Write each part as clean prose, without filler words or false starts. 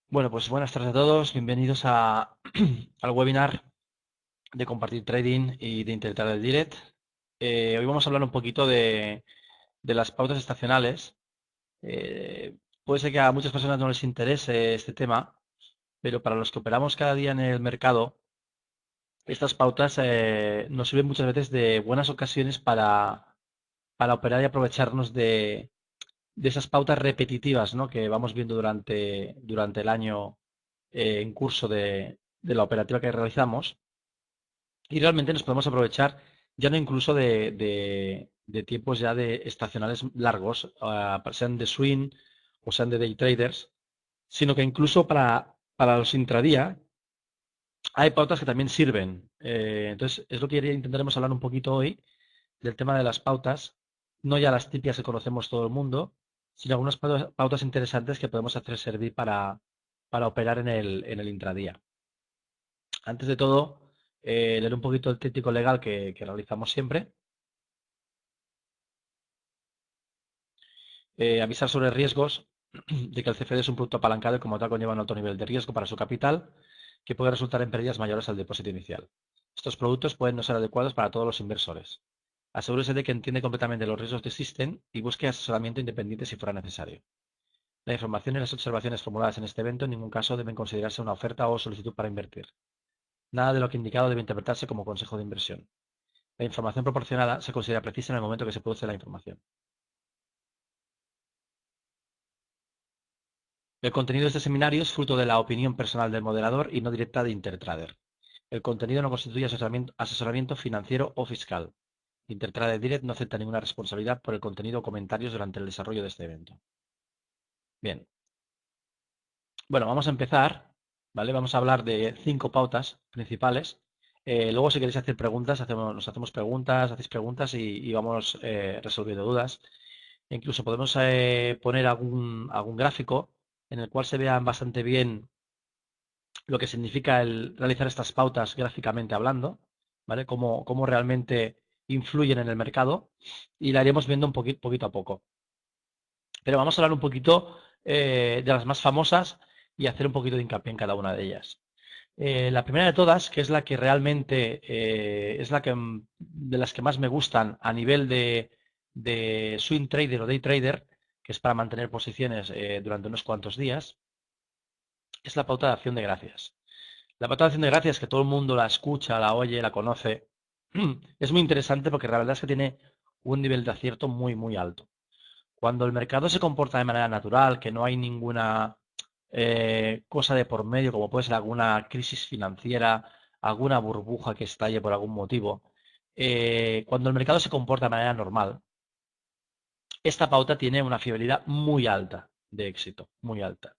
Bueno, pues buenas tardes a todos. Bienvenidos al webinar de compartir trading y de intentar el direct. Hoy vamos a hablar un poquito de las pautas estacionales. Puede ser que a muchas personas no les interese este tema, pero para los que operamos cada día en el mercado, estas pautas nos sirven muchas veces de buenas ocasiones para operar y aprovecharnos de esas pautas repetitivas, ¿no?, que vamos viendo durante el año en curso de la operativa que realizamos y realmente nos podemos aprovechar ya no incluso de tiempos ya de estacionales largos, sean de swing o sean de day traders, sino que incluso para los intradía hay pautas que también sirven. Entonces, es lo que intentaremos hablar un poquito hoy del tema de las pautas, no ya las típicas que conocemos todo el mundo, sino algunas pautas interesantes que podemos hacer servir para operar en el intradía. Antes de todo, leer un poquito el técnico legal que realizamos siempre. Avisar sobre riesgos de que el CFD es un producto apalancado y como tal conlleva un alto nivel de riesgo para su capital, que puede resultar en pérdidas mayores al depósito inicial. Estos productos pueden no ser adecuados para todos los inversores. Asegúrese de que entiende completamente los riesgos que existen y busque asesoramiento independiente si fuera necesario. La información y las observaciones formuladas en este evento en ningún caso deben considerarse una oferta o solicitud para invertir. Nada de lo que indicado debe interpretarse como consejo de inversión. La información proporcionada se considera precisa en el momento que se produce la información. El contenido de este seminario es fruto de la opinión personal del moderador y no directa de Intertrader. El contenido no constituye asesoramiento financiero o fiscal. Intertrader Direct no acepta ninguna responsabilidad por el contenido o comentarios durante el desarrollo de este evento. Bien, bueno, vamos a empezar, ¿vale? Vamos a hablar de 5 pautas principales. Luego, si queréis hacer preguntas, nos hacemos preguntas, hacéis preguntas y vamos resolviendo dudas. Incluso podemos poner algún gráfico en el cual se vean bastante bien lo que significa el realizar estas pautas gráficamente hablando, ¿vale? Cómo realmente influyen en el mercado y la iremos viendo un poquito a poco. Pero vamos a hablar un poquito de las más famosas y hacer un poquito de hincapié en cada una de ellas. La primera de todas, que es la que realmente es la que de las que más me gustan a nivel de swing trader o day trader, que es para mantener posiciones durante unos cuantos días, es la pauta de acción de gracias. La pauta de acción de gracias, que todo el mundo la escucha, la oye, la conoce, es muy interesante porque la verdad es que tiene un nivel de acierto muy, muy alto. Cuando el mercado se comporta de manera natural, que no hay ninguna cosa de por medio, como puede ser alguna crisis financiera, alguna burbuja que estalle por algún motivo, cuando el mercado se comporta de manera normal, esta pauta tiene una fiabilidad muy alta de éxito, muy alta.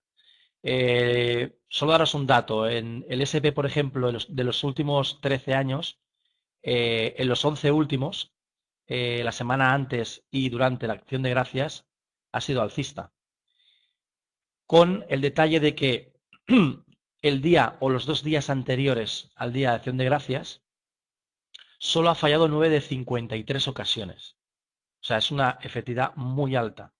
Solo daros un dato, en el SP, por ejemplo, de los últimos 13 años, en los 11 últimos, la semana antes y durante la acción de gracias, ha sido alcista. Con el detalle de que el día o los 2 días anteriores al día de acción de gracias, solo ha fallado 9 de 53 ocasiones. O sea, es una efectividad muy alta.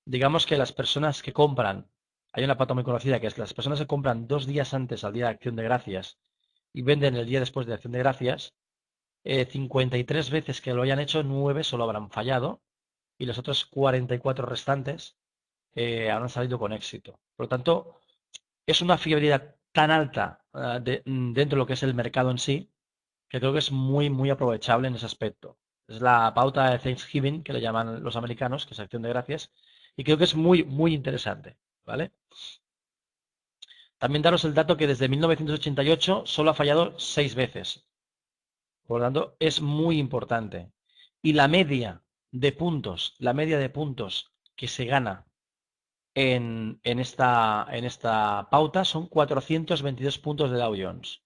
Digamos que las personas que compran, hay una pauta muy conocida que es que las personas que compran 2 días antes al día de acción de gracias y venden el día después de acción de gracias, 53 veces que lo hayan hecho, 9 solo habrán fallado y los otros 44 restantes habrán salido con éxito. Por lo tanto, es una fiabilidad tan alta dentro de lo que es el mercado en sí, que creo que es muy, muy aprovechable en ese aspecto. Es la pauta de Thanksgiving, que le llaman los americanos, que es acción de gracias, y creo que es muy, muy interesante, ¿vale? También daros el dato que desde 1988 solo ha fallado 6 veces. Por lo tanto, es muy importante. Y la media de puntos que se gana en esta pauta son 422 puntos de Dow Jones.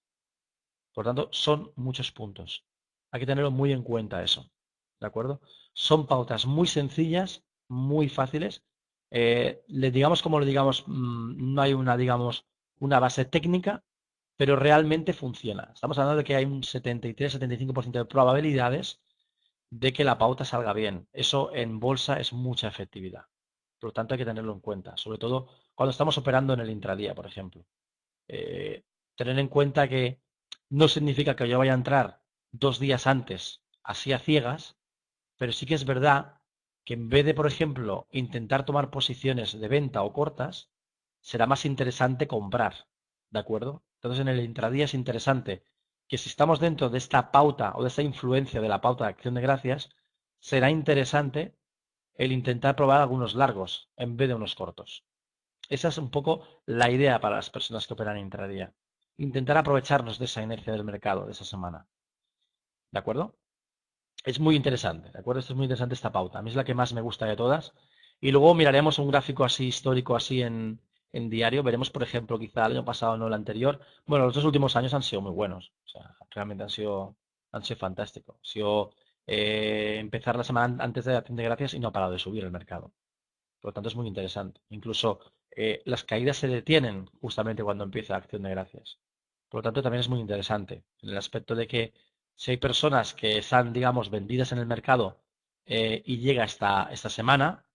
Por tanto, son muchos puntos. Hay que tenerlo muy en cuenta eso. ¿De acuerdo? Son pautas muy sencillas, muy fáciles. Digamos como le digamos, no hay una base técnica, pero realmente funciona. Estamos hablando de que hay un 73-75% de probabilidades de que la pauta salga bien. Eso en bolsa es mucha efectividad. Por lo tanto, hay que tenerlo en cuenta, sobre todo cuando estamos operando en el intradía, por ejemplo. Eh, Tener en cuenta que no significa que yo vaya a entrar 2 días antes, así a ciegas, pero sí que es verdad que en vez de, por ejemplo, intentar tomar posiciones de venta o cortas, será más interesante comprar, ¿de acuerdo? Entonces, en el intradía es interesante que si estamos dentro de esta pauta o de esta influencia de la pauta de acción de gracias, será interesante el intentar probar algunos largos en vez de unos cortos. Esa es un poco la idea para las personas que operan intradía. Intentar aprovecharnos de esa inercia del mercado de esa semana. ¿De acuerdo? Es muy interesante, ¿de acuerdo? Esto es muy interesante esta pauta. A mí es la que más me gusta de todas. Y luego miraremos un gráfico así histórico, así en diario. Veremos, por ejemplo, quizá el año pasado, no el anterior. Bueno, los 2 últimos años han sido muy buenos. O sea, realmente han sido fantásticos. Ha sido empezar la semana antes de Acción de Gracias y no ha parado de subir el mercado. Por lo tanto, es muy interesante. Incluso las caídas se detienen justamente cuando empieza Acción de Gracias. Por lo tanto, también es muy interesante en el aspecto de que si hay personas que están, digamos, vendidas en el mercado y llega esta semana,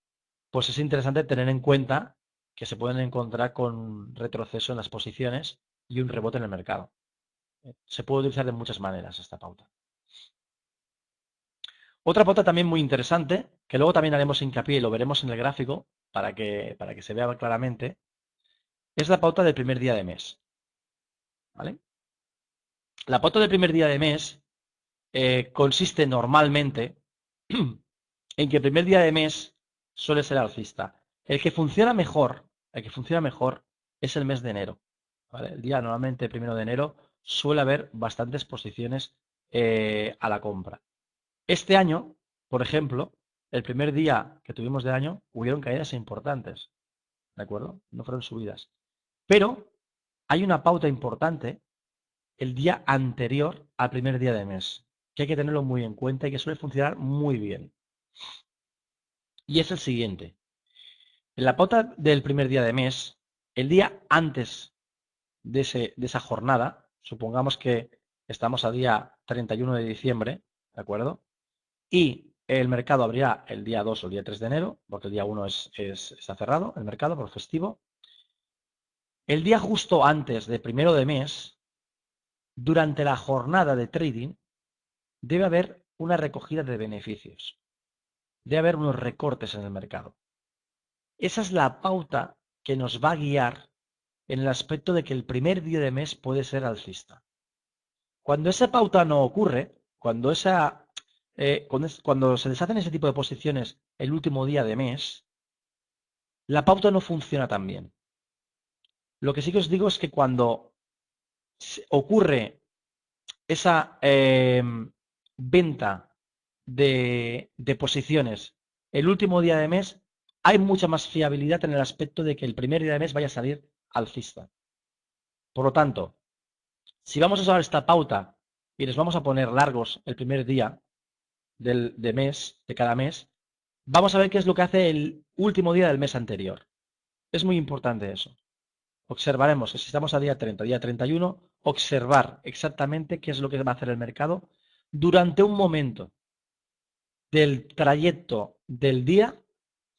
pues es interesante tener en cuenta que se pueden encontrar con retroceso en las posiciones y un rebote en el mercado. Se puede utilizar de muchas maneras esta pauta. Otra pauta también muy interesante, que luego también haremos hincapié y lo veremos en el gráfico para que se vea claramente, es la pauta del primer día de mes. ¿Vale? La pauta del primer día de mes consiste normalmente en que el primer día de mes suele ser alcista. El que funciona mejor es el mes de enero. ¿Vale? El día normalmente, 1 de enero, suele haber bastantes posiciones a la compra. Este año, por ejemplo, el primer día que tuvimos de año, hubieron caídas importantes, ¿de acuerdo? No fueron subidas. Pero hay una pauta importante el día anterior al primer día de mes, que hay que tenerlo muy en cuenta y que suele funcionar muy bien. Y es el siguiente. En la pauta del primer día de mes, el día antes de esa jornada, supongamos que estamos a día 31 de diciembre, ¿de acuerdo? Y el mercado abrirá el día 2 o el día 3 de enero, porque el día 1 está cerrado el mercado por festivo. El día justo antes de primero de mes, durante la jornada de trading, debe haber una recogida de beneficios. Debe haber unos recortes en el mercado. Esa es la pauta que nos va a guiar en el aspecto de que el primer día de mes puede ser alcista. Cuando esa pauta no ocurre, cuando se deshacen ese tipo de posiciones el último día de mes, la pauta no funciona tan bien. Lo que sí que os digo es que cuando ocurre esa venta de posiciones el último día de mes, hay mucha más fiabilidad en el aspecto de que el primer día de mes vaya a salir alcista. Por lo tanto, si vamos a usar esta pauta y les vamos a poner largos el primer día de cada mes, vamos a ver qué es lo que hace el último día del mes anterior. Es muy importante eso. Observaremos que si estamos a día 30, día 31, observar exactamente qué es lo que va a hacer el mercado durante un momento del trayecto del día,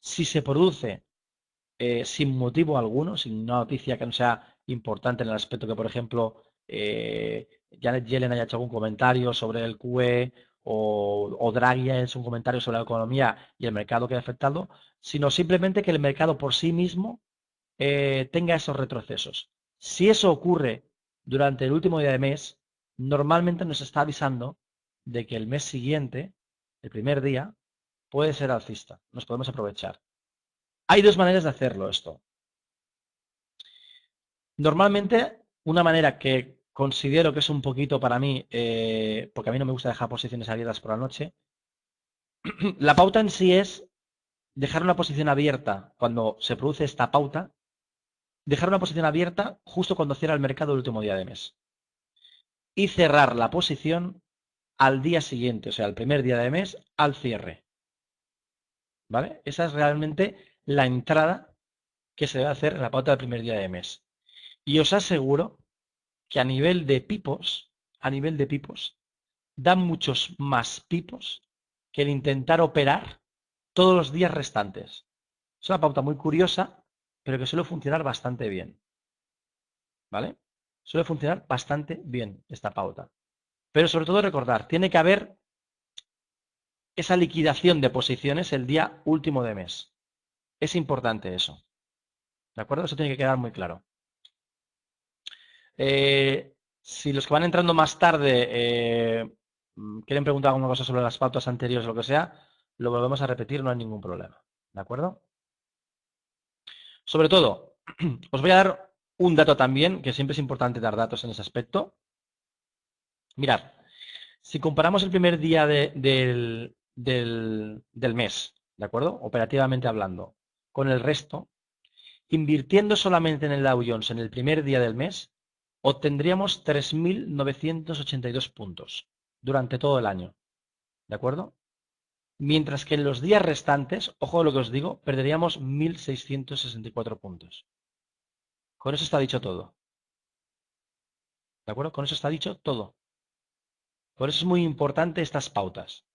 si se produce sin motivo alguno, sin una noticia que no sea importante en el aspecto que, por ejemplo, Janet Yellen haya hecho algún comentario sobre el QE o Draghi haya hecho un comentario sobre la economía y el mercado quede afectado, sino simplemente que el mercado por sí mismo tenga esos retrocesos. Si eso ocurre durante el último día de mes, normalmente nos está avisando de que el mes siguiente, el primer día, puede ser alcista. Nos podemos aprovechar. Hay dos maneras de hacerlo esto. Normalmente, una manera que considero que es un poquito para mí, porque a mí no me gusta dejar posiciones abiertas por la noche, la pauta en sí es dejar una posición abierta cuando se produce esta pauta, dejar una posición abierta justo cuando cierra el mercado el último día de mes y cerrar la posición al día siguiente, o sea, el primer día de mes, al cierre. ¿Vale? Esa es realmente la entrada que se debe hacer en la pauta del primer día de mes. Y os aseguro que a nivel de pipos, dan muchos más pipos que el intentar operar todos los días restantes. Es una pauta muy curiosa, pero que suele funcionar bastante bien. ¿Vale? Suele funcionar bastante bien esta pauta. Pero sobre todo recordar, tiene que haber esa liquidación de posiciones el día último de mes. Es importante eso. ¿De acuerdo? Eso tiene que quedar muy claro. Si los que van entrando más tarde quieren preguntar alguna cosa sobre las pautas anteriores o lo que sea, lo volvemos a repetir, no hay ningún problema. ¿De acuerdo? Sobre todo, os voy a dar un dato también, que siempre es importante dar datos en ese aspecto. Mirad, si comparamos el primer día del mes, ¿de acuerdo? Operativamente hablando, con el resto, invirtiendo solamente en el Dow Jones en el primer día del mes, obtendríamos 3.982 puntos durante todo el año, ¿de acuerdo? Mientras que en los días restantes, ojo a lo que os digo, perderíamos 1.664 puntos. Con eso está dicho todo, ¿de acuerdo? Con eso está dicho todo. Por eso es muy importante estas pautas,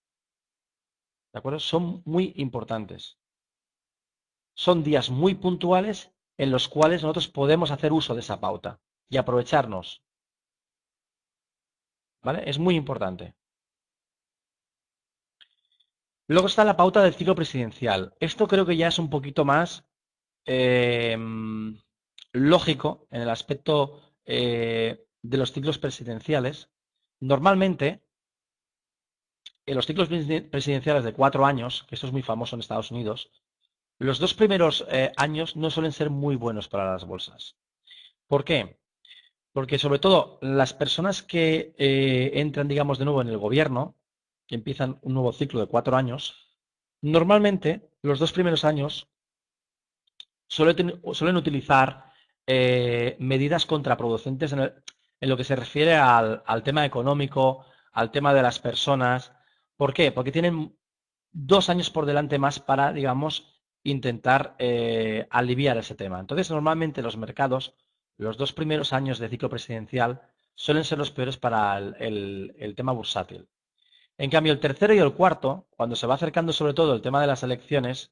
¿de acuerdo? Son muy importantes. Son días muy puntuales en los cuales nosotros podemos hacer uso de esa pauta y aprovecharnos, ¿vale? Es muy importante. Luego está la pauta del ciclo presidencial. Esto creo que ya es un poquito más eh, lógico en el aspecto de los ciclos presidenciales. Normalmente, en los ciclos presidenciales de 4 años, que esto es muy famoso en Estados Unidos, los 2 primeros años no suelen ser muy buenos para las bolsas. ¿Por qué? Porque sobre todo las personas que entran, digamos, de nuevo en el gobierno, que empiezan un nuevo ciclo de 4 años, normalmente los 2 primeros años suelen utilizar medidas contraproducentes en lo que se refiere al tema económico, al tema de las personas. ¿Por qué? Porque tienen 2 años por delante más para, digamos, intentar aliviar ese tema. Entonces, normalmente los mercados, los 2 primeros años de ciclo presidencial suelen ser los peores para el tema bursátil. En cambio, el tercero y el cuarto, cuando se va acercando sobre todo el tema de las elecciones,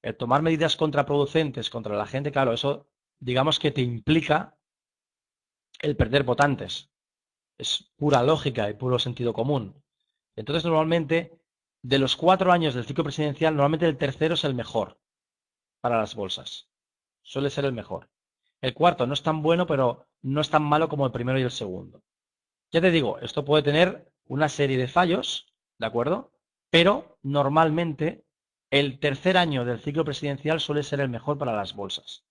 el tomar medidas contraproducentes contra la gente, claro, eso digamos que te implica el perder votantes. Es pura lógica y puro sentido común. Entonces, normalmente, de los 4 años del ciclo presidencial, normalmente el tercero es el mejor para las bolsas. Suele ser el mejor. El cuarto no es tan bueno, pero no es tan malo como el primero y el segundo. Ya te digo, esto puede tener una serie de fallos, ¿de acuerdo? Pero normalmente el tercer año del ciclo presidencial suele ser el mejor para las bolsas.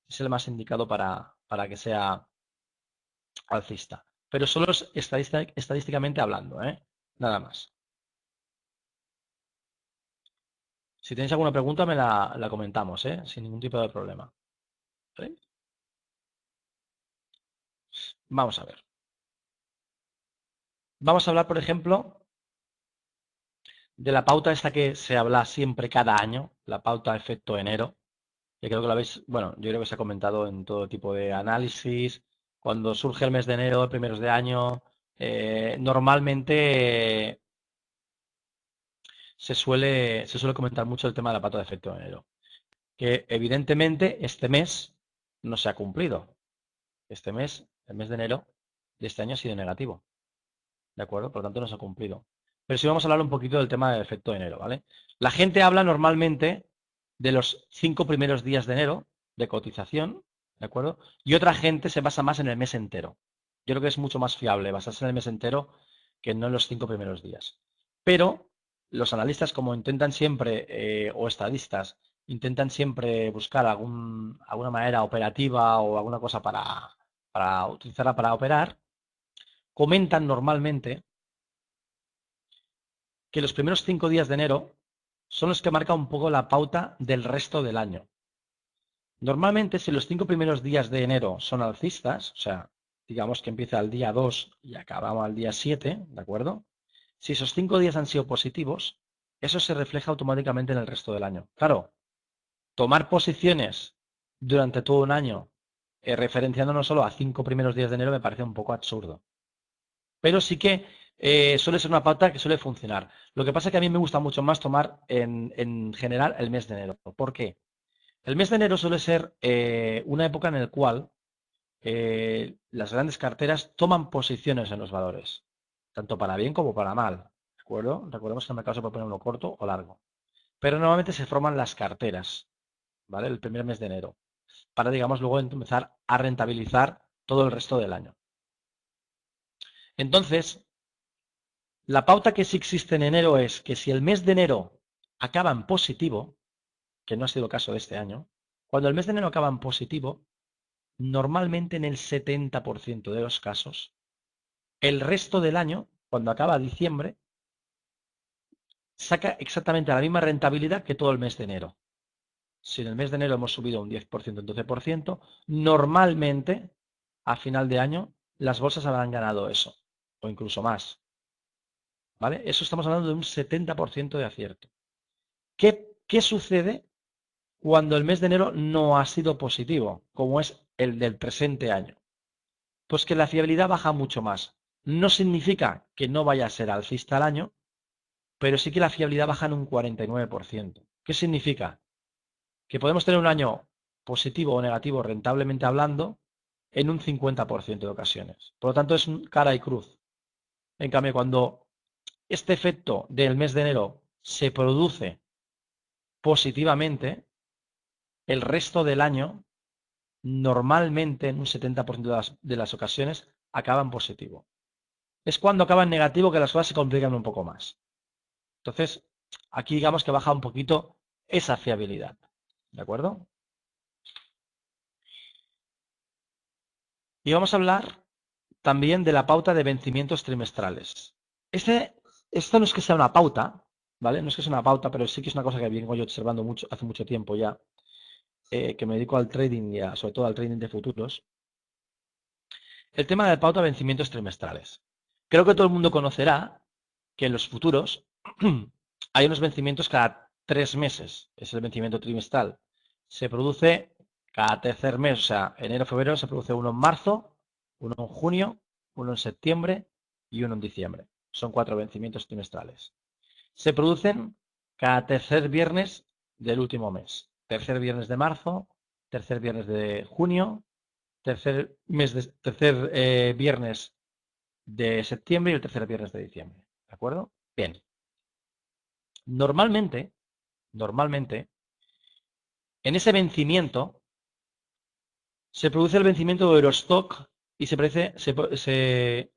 Es el más indicado para que sea alcista. Pero solo es estadísticamente hablando, ¿eh? Nada más. Si tenéis alguna pregunta, me la comentamos, ¿eh? Sin ningún tipo de problema. ¿Vale? Vamos a ver. Vamos a hablar, por ejemplo, de la pauta esta que se habla siempre cada año, la pauta efecto enero, que creo que la habéis, bueno, yo creo que se ha comentado en todo tipo de análisis. Cuando surge el mes de enero, primeros de año, normalmente se suele comentar mucho el tema de la pauta de efecto de enero. Que evidentemente este mes no se ha cumplido. Este mes, el mes de enero de este año ha sido negativo. ¿De acuerdo? Por lo tanto, no se ha cumplido. Pero sí vamos a hablar un poquito del tema del efecto de enero, ¿vale? La gente habla normalmente de los 5 primeros días de enero de cotización, ¿de acuerdo? Y otra gente se basa más en el mes entero. Yo creo que es mucho más fiable basarse en el mes entero que no en los 5 primeros días. Pero los analistas, como intentan siempre, o estadistas, intentan siempre buscar alguna manera operativa o alguna cosa para utilizarla para operar, comentan normalmente que los primeros 5 días de enero son los que marcan un poco la pauta del resto del año. Normalmente, si los 5 primeros días de enero son alcistas, o sea, digamos que empieza el día 2 y acabamos al día 7, ¿de acuerdo? Si esos 5 días han sido positivos, eso se refleja automáticamente en el resto del año. Claro, tomar posiciones durante todo un año, referenciándonos solo a 5 primeros días de enero, me parece un poco absurdo. Pero sí que suele ser una pauta que suele funcionar. Lo que pasa es que a mí me gusta mucho más tomar en general el mes de enero. ¿Por qué? El mes de enero suele ser una época en la cual las grandes carteras toman posiciones en los valores, tanto para bien como para mal. ¿De acuerdo? Recordemos que el mercado se puede poner uno corto o largo. Pero normalmente se forman las carteras, ¿vale? El primer mes de enero, para, digamos, luego empezar a rentabilizar todo el resto del año. Entonces, la pauta que sí existe en enero es que si el mes de enero acaba en positivo, que no ha sido el caso de este año, cuando el mes de enero acaba en positivo, normalmente en el 70% de los casos, el resto del año, cuando acaba diciembre, saca exactamente la misma rentabilidad que todo el mes de enero. Si en el mes de enero hemos subido un 10%, un 12%, normalmente a final de año las bolsas habrán ganado eso, o incluso más. ¿Vale? Eso estamos hablando de un 70% de acierto. ¿Qué sucede cuando el mes de enero no ha sido positivo, como es el del presente año? Pues que la fiabilidad baja mucho más. No significa que no vaya a ser alcista al año, pero sí que la fiabilidad baja en un 49%. ¿Qué significa? Que podemos tener un año positivo o negativo rentablemente hablando en un 50% de ocasiones. Por lo tanto, es cara y cruz. En cambio, cuando este efecto del mes de enero se produce positivamente, el resto del año, normalmente en un 70% de las ocasiones, acaba en positivo. Es cuando acaba en negativo que las cosas se complican un poco más. Entonces, aquí digamos que baja un poquito esa fiabilidad. ¿De acuerdo? Y vamos a hablar también de la pauta de vencimientos trimestrales. Esto no es que sea una pauta, ¿vale? No es que sea una pauta, pero sí que es una cosa que vengo yo observando hace mucho tiempo ya, que me dedico al trading y sobre todo al trading de futuros. El tema de la pauta de vencimientos trimestrales. Creo que todo el mundo conocerá que en los futuros hay unos vencimientos cada 3 meses. Es el vencimiento trimestral. Se produce cada tercer mes, o sea, enero, febrero, se produce uno en marzo, uno en junio, uno en septiembre y uno en diciembre. Son 4 vencimientos trimestrales. Se producen cada tercer viernes del último mes. Tercer viernes de marzo, tercer viernes de junio, tercer viernes de septiembre y el tercer viernes de diciembre. ¿De acuerdo? Bien. Normalmente, en ese vencimiento se produce el vencimiento de Eurostock y se produce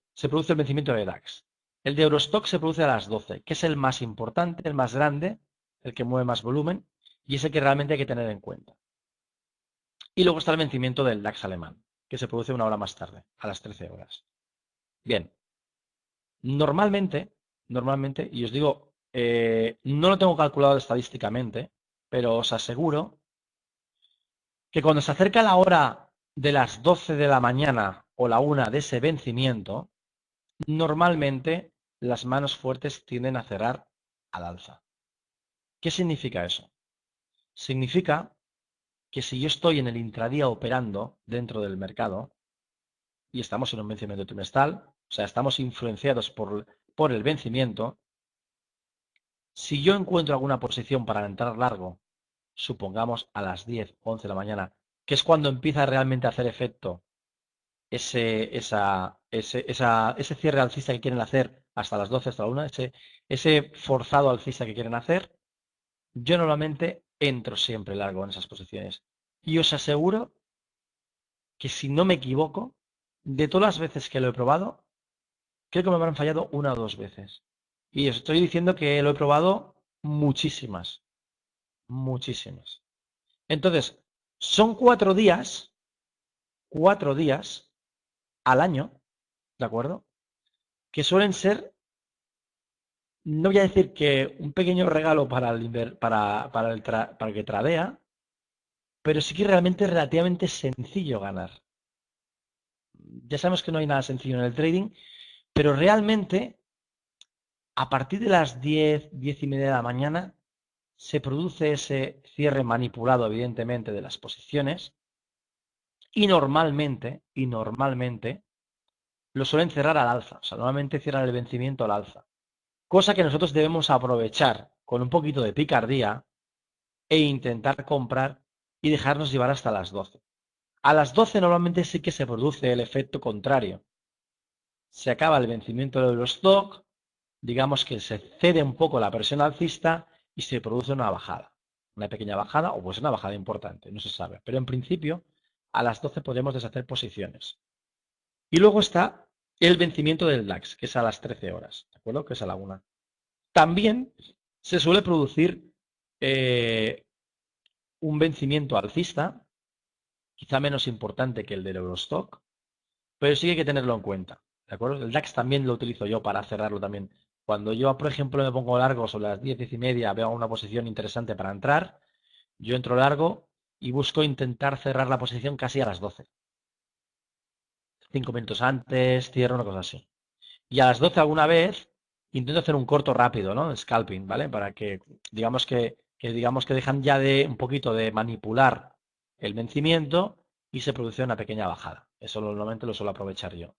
el vencimiento de DAX. El de Eurostock se produce a las 12, que es el más importante, el más grande, el que mueve más volumen y es el que realmente hay que tener en cuenta. Y luego está el vencimiento del DAX alemán, que se produce una hora más tarde, a las 13 horas. Bien, normalmente, y os digo, no lo tengo calculado estadísticamente, pero os aseguro que cuando se acerca la hora de las 12 de la mañana o la 1 de ese vencimiento, normalmente las manos fuertes tienden a cerrar al alza. ¿Qué significa eso? Significa que si yo estoy en el intradía operando dentro del mercado y estamos en un vencimiento trimestral, o sea, estamos influenciados por el vencimiento, si yo encuentro alguna posición para entrar largo, supongamos a las 10, 11 de la mañana, que es cuando empieza realmente a hacer efecto ese cierre alcista que quieren hacer hasta las 12, hasta la 1, ese forzado alcista que quieren hacer, yo normalmente entro siempre largo en esas posiciones. Y os aseguro que si no me equivoco, de todas las veces que lo he probado, creo que me habrán fallado una o dos veces. Y os estoy diciendo que lo he probado muchísimas, muchísimas. Entonces, son 4 días al año, ¿de acuerdo? Que suelen ser, no voy a decir que un pequeño regalo para el que tradea, pero sí que realmente es relativamente sencillo ganar. Ya sabemos que no hay nada sencillo en el trading, pero realmente a partir de las 10, 10 y media de la mañana se produce ese cierre manipulado, evidentemente, de las posiciones y normalmente lo suelen cerrar al alza. O sea, normalmente cierran el vencimiento al alza. Cosa que nosotros debemos aprovechar con un poquito de picardía e intentar comprar y dejarnos llevar hasta las 12. A las 12 normalmente sí que se produce el efecto contrario. Se acaba el vencimiento del Eurostock, digamos que se cede un poco la presión alcista y se produce una bajada. Una pequeña bajada o pues una bajada importante, no se sabe. Pero en principio, a las 12 podemos deshacer posiciones. Y luego está el vencimiento del DAX, que es a las 13 horas, ¿de acuerdo? Que es a la 1. También se suele producir un vencimiento alcista, quizá menos importante que el del Eurostock, pero sí que hay que tenerlo en cuenta, ¿de acuerdo? El DAX también lo utilizo yo para cerrarlo también. Cuando yo, por ejemplo, me pongo largo sobre las 10, 10 y media, veo una posición interesante para entrar, yo entro largo y busco intentar cerrar la posición casi a las 12. 5 minutos antes, cierro una cosa así. Y a las 12 alguna vez intento hacer un corto rápido, ¿no? Scalping, ¿vale? Para que digamos que dejan ya de un poquito de manipular el vencimiento y se produce una pequeña bajada. Eso normalmente lo suelo aprovechar yo.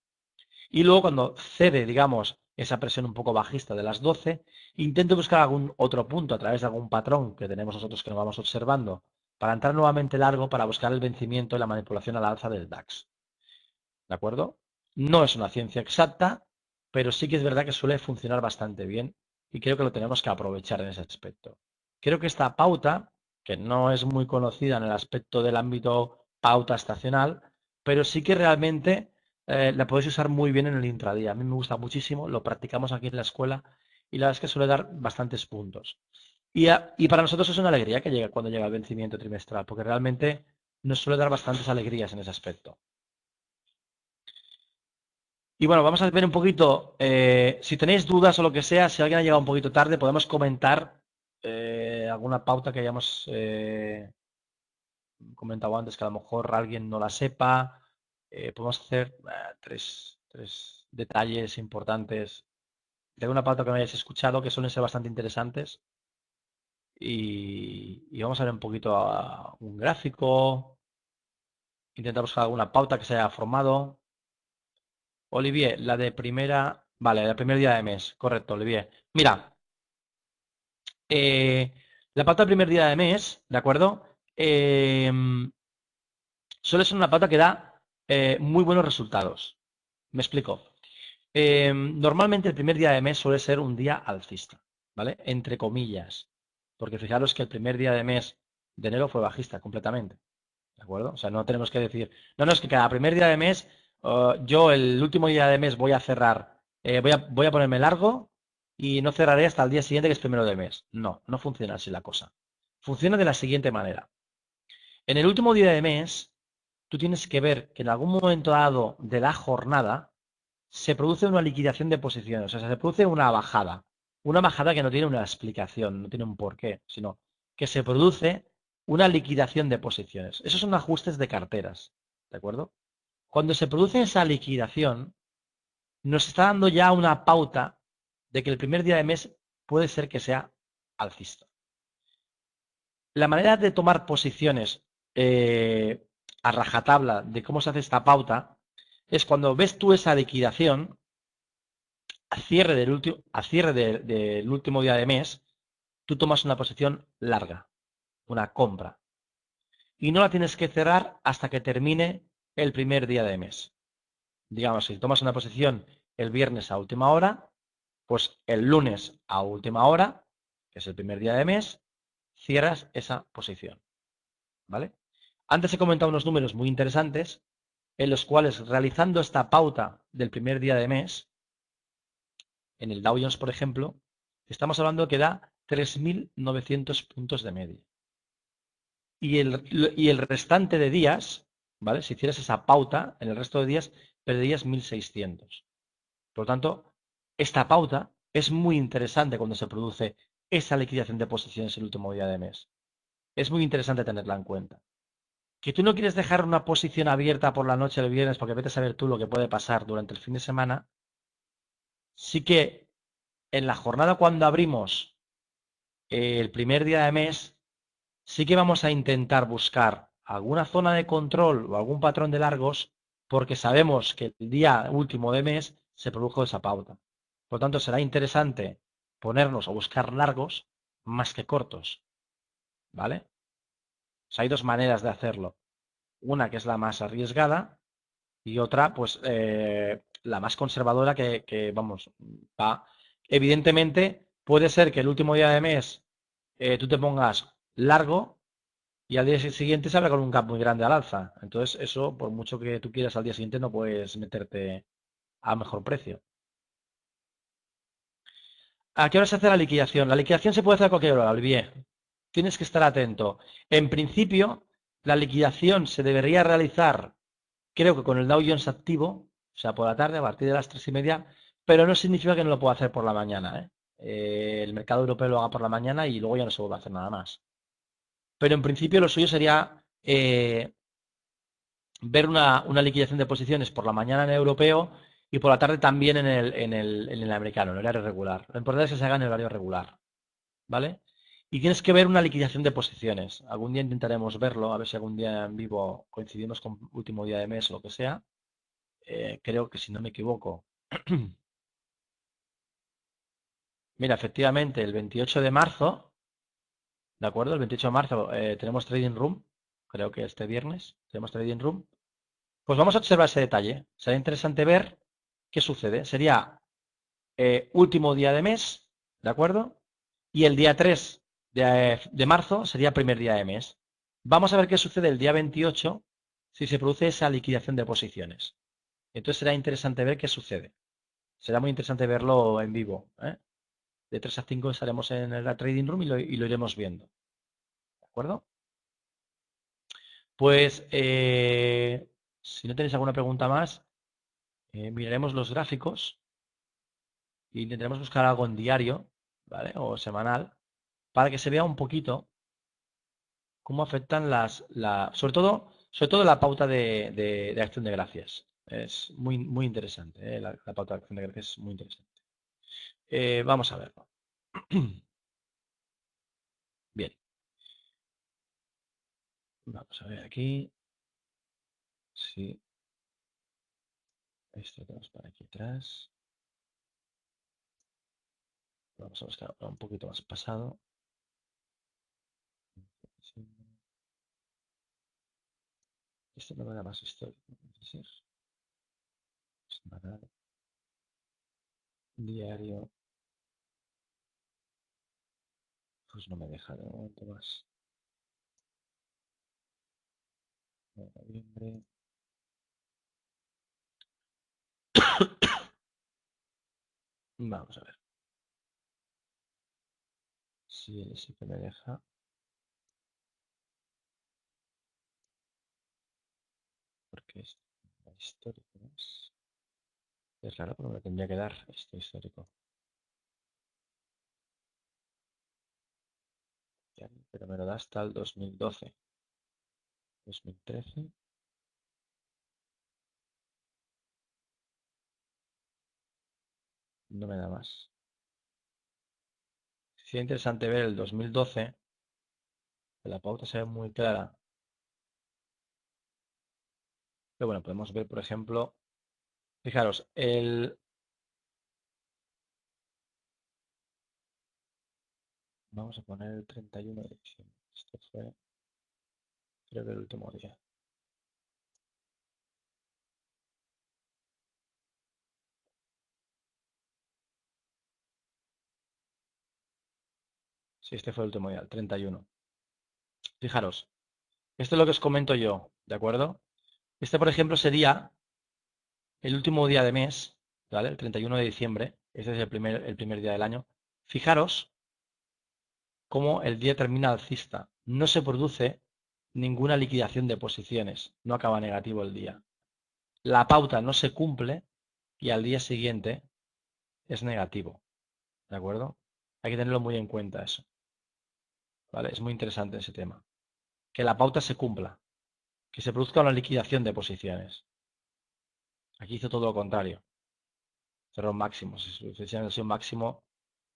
Y luego cuando cede, digamos, esa presión un poco bajista de las 12, intento buscar algún otro punto a través de algún patrón que tenemos nosotros que nos vamos observando para entrar nuevamente largo para buscar el vencimiento y la manipulación al alza del DAX. ¿De acuerdo? No es una ciencia exacta, pero sí que es verdad que suele funcionar bastante bien y creo que lo tenemos que aprovechar en ese aspecto. Creo que esta pauta, que no es muy conocida en el aspecto del ámbito pauta estacional, pero sí que realmente la podéis usar muy bien en el intradía. A mí me gusta muchísimo, lo practicamos aquí en la escuela y la verdad es que suele dar bastantes puntos. Y para nosotros es una alegría que llega cuando llega el vencimiento trimestral, porque realmente nos suele dar bastantes alegrías en ese aspecto. Y bueno, vamos a ver un poquito, si tenéis dudas o lo que sea, si alguien ha llegado un poquito tarde, podemos comentar alguna pauta que hayamos comentado antes, que a lo mejor alguien no la sepa. Podemos hacer tres detalles importantes de alguna pauta que no hayáis escuchado, que suelen ser bastante interesantes. Y vamos a ver un poquito un gráfico, intentar buscar alguna pauta que se haya formado. Olivier, la de primera. Vale, el primer día de mes. Correcto, Olivier. Mira, eh, la pauta del primer día de mes, ¿de acuerdo? Suele ser una pauta que da muy buenos resultados. Me explico. Normalmente el primer día de mes suele ser un día alcista, ¿vale? Entre comillas. Porque fijaros que el primer día de mes de enero fue bajista completamente. ¿De acuerdo? O sea, no tenemos que decir, no, no, es que cada primer día de mes, yo el último día de mes voy a cerrar, voy a ponerme largo y no cerraré hasta el día siguiente, que es primero de mes. No, no funciona así la cosa. Funciona de la siguiente manera. En el último día de mes, tú tienes que ver que en algún momento dado de la jornada se produce una liquidación de posiciones, o sea, se produce una bajada. Una bajada que no tiene una explicación, no tiene un porqué, sino que se produce una liquidación de posiciones. Esos son ajustes de carteras, ¿de acuerdo? Cuando se produce esa liquidación, nos está dando ya una pauta de que el primer día de mes puede ser que sea alcista. La manera de tomar posiciones a rajatabla de cómo se hace esta pauta es cuando ves tú esa liquidación a cierre del último día de mes, tú tomas una posición larga, una compra, y no la tienes que cerrar hasta que termine el primer día de mes. Digamos, si tomas una posición el viernes a última hora, pues el lunes a última hora, que es el primer día de mes, cierras esa posición, ¿vale? Antes he comentado unos números muy interesantes en los cuales, realizando esta pauta del primer día de mes, en el Dow Jones, por ejemplo, estamos hablando que da 3.900 puntos de media. Y el restante de días, ¿vale? Si hicieras esa pauta, en el resto de días perderías 1.600. Por lo tanto, esta pauta es muy interesante cuando se produce esa liquidación de posiciones el último día de mes. Es muy interesante tenerla en cuenta. Que tú no quieres dejar una posición abierta por la noche del viernes porque vete a saber tú lo que puede pasar durante el fin de semana, sí que en la jornada cuando abrimos el primer día de mes, sí que vamos a intentar buscar alguna zona de control o algún patrón de largos porque sabemos que el día último de mes se produjo esa pauta. Por lo tanto, será interesante ponernos o buscar largos más que cortos, ¿vale? O sea, hay dos maneras de hacerlo. Una que es la más arriesgada y otra, pues, la más conservadora vamos, va. Evidentemente, puede ser que el último día de mes tú te pongas largo y al día siguiente se abre con un gap muy grande al alza. Entonces, eso, por mucho que tú quieras al día siguiente, no puedes meterte a mejor precio. ¿A qué hora se hace la liquidación? La liquidación se puede hacer a cualquier hora, Olivier. Tienes que estar atento. En principio, la liquidación se debería realizar, creo que con el Dow Jones activo, o sea, por la tarde, a partir de las 3:30, pero no significa que no lo pueda hacer por la mañana, ¿eh? El mercado europeo lo haga por la mañana y luego ya no se vuelve a hacer nada más. Pero en principio lo suyo sería ver una liquidación de posiciones por la mañana en el europeo y por la tarde también en el americano, en el horario regular. Lo importante es que se haga en el horario regular, ¿vale? Y tienes que ver una liquidación de posiciones. Algún día intentaremos verlo, a ver si algún día en vivo coincidimos con último día de mes o lo que sea. Creo que si no me equivoco. Mira, efectivamente, el 28 de marzo, ¿de acuerdo? El 28 de marzo tenemos Trading Room, creo que este viernes tenemos Trading Room. Pues vamos a observar ese detalle. Será interesante ver qué sucede. Sería último día de mes, ¿de acuerdo? Y el día 3 de marzo sería primer día de mes. Vamos a ver qué sucede el día 28 si se produce esa liquidación de posiciones. Entonces será interesante ver qué sucede. Será muy interesante verlo en vivo, ¿eh? De 3 a 5 estaremos en la Trading Room y lo iremos viendo. ¿De acuerdo? Pues si no tenéis alguna pregunta más, miraremos los gráficos e intentaremos buscar algo en diario, ¿vale? O semanal, para que se vea un poquito cómo afectan sobre todo la pauta de acción de gracias. Es muy, muy interesante, ¿eh? La pauta de acción de gracias es muy interesante. Vamos a verlo. Bien, vamos a ver aquí. Sí, esto lo tenemos para aquí atrás. Vamos a buscar un poquito más pasado. Sí, esto no me da más histórico. Semanal, diario. Pues no me deja de momento más. Noviembre. Vamos a ver si él sí que me deja. Porque es histórico. Es raro, pero me tendría que dar esto histórico. Pero me lo da hasta el 2012. 2013. No me da más. Sería interesante ver el 2012. Que la pauta se ve muy clara. Pero bueno, podemos ver, por ejemplo. Fijaros, vamos a poner el 31 de diciembre. Esto fue, creo que el último día. Sí, este fue el último día, el 31. Fijaros, esto es lo que os comento yo, ¿de acuerdo? Este, por ejemplo, sería el último día de mes, ¿vale? El 31 de diciembre. Este es el primer día del año. Fijaros cómo el día termina alcista. No se produce ninguna liquidación de posiciones. No acaba negativo el día. La pauta no se cumple y al día siguiente es negativo. ¿De acuerdo? Hay que tenerlo muy en cuenta eso. ¿Vale? Es muy interesante ese tema. Que la pauta se cumpla. Que se produzca una liquidación de posiciones. Aquí hizo todo lo contrario. Cerró máximos. Ha sido un máximo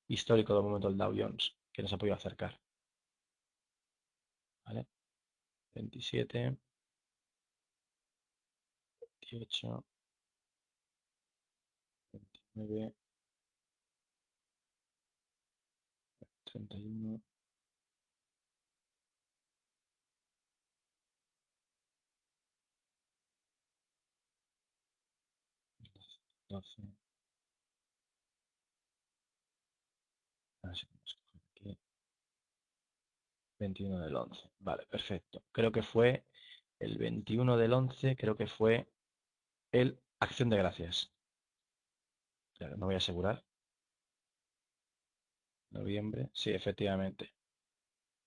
histórico del momento del Dow Jones, que no se ha podido acercar. ¿Vale? 27, 28, 29, 31, 12. A ver si podemos coger aquí. 21 del 11. Vale, perfecto. Creo que fue el 21 del 11, creo que fue el Acción de Gracias. Claro, me voy a asegurar. Noviembre. Sí, efectivamente.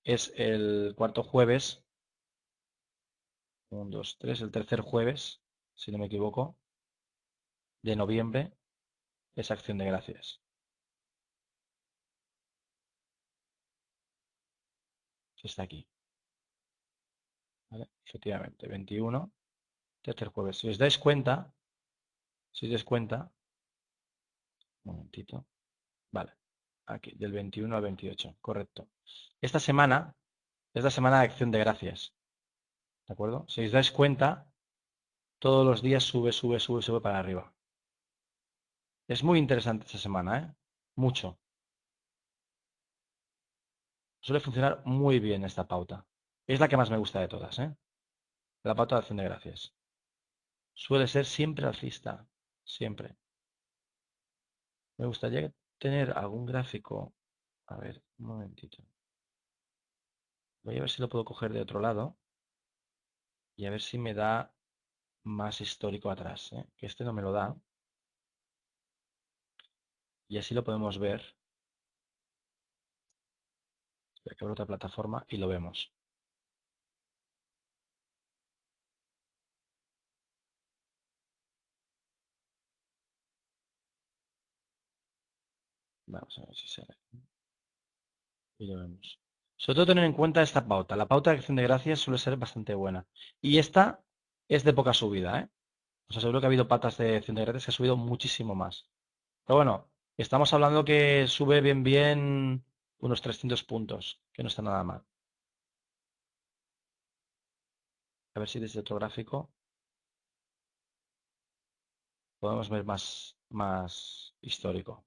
Es el cuarto jueves. 1, 2, 3. El tercer jueves, si no me equivoco, de noviembre. Es Acción de Gracias. Está aquí. ¿Vale? Efectivamente. 21. Tercer jueves. Si os dais cuenta, si os dais cuenta, un momentito. Vale. Aquí, del 21 al 28. Correcto. Esta semana es la semana de Acción de Gracias. ¿De acuerdo? Si os dais cuenta, todos los días sube, sube, sube, sube para arriba. Es muy interesante esta semana, ¿eh? Mucho. Suele funcionar muy bien esta pauta. Es la que más me gusta de todas, ¿eh? La pauta de Acción de Gracias. Suele ser siempre alcista. Siempre. Me gustaría tener algún gráfico. A ver, un momentito. Voy a ver si lo puedo coger de otro lado y a ver si me da más histórico atrás, ¿eh? Que este no me lo da. Y así lo podemos ver. Voy a que abra otra plataforma y lo vemos. Vamos a ver si sale. Y lo vemos. Sobre todo tener en cuenta esta pauta. La pauta de Acción de Gracias suele ser bastante buena. Y esta es de poca subida, ¿eh? Os aseguro que ha habido patas de Acción de Gracias que ha subido muchísimo más. Pero bueno, estamos hablando que sube bien, bien unos 300 puntos, que no está nada mal. A ver si desde otro gráfico podemos ver más histórico.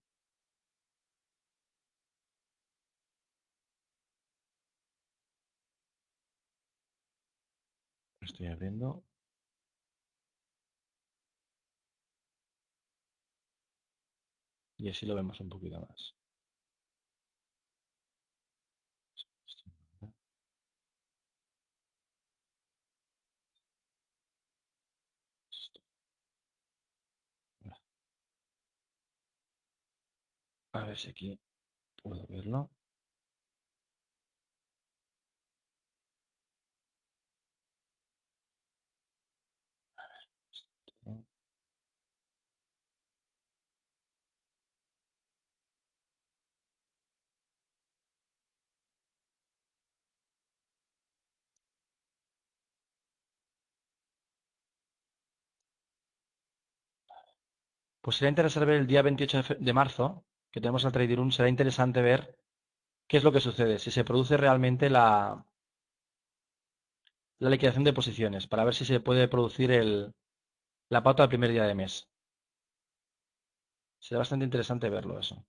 Lo estoy abriendo y así lo vemos un poquito más. A ver si aquí puedo verlo. Pues será interesante ver el día 28 de marzo, que tenemos el Trading Room, será interesante ver qué es lo que sucede, si se produce realmente la liquidación de posiciones, para ver si se puede producir la pauta del primer día de mes. Será bastante interesante verlo eso.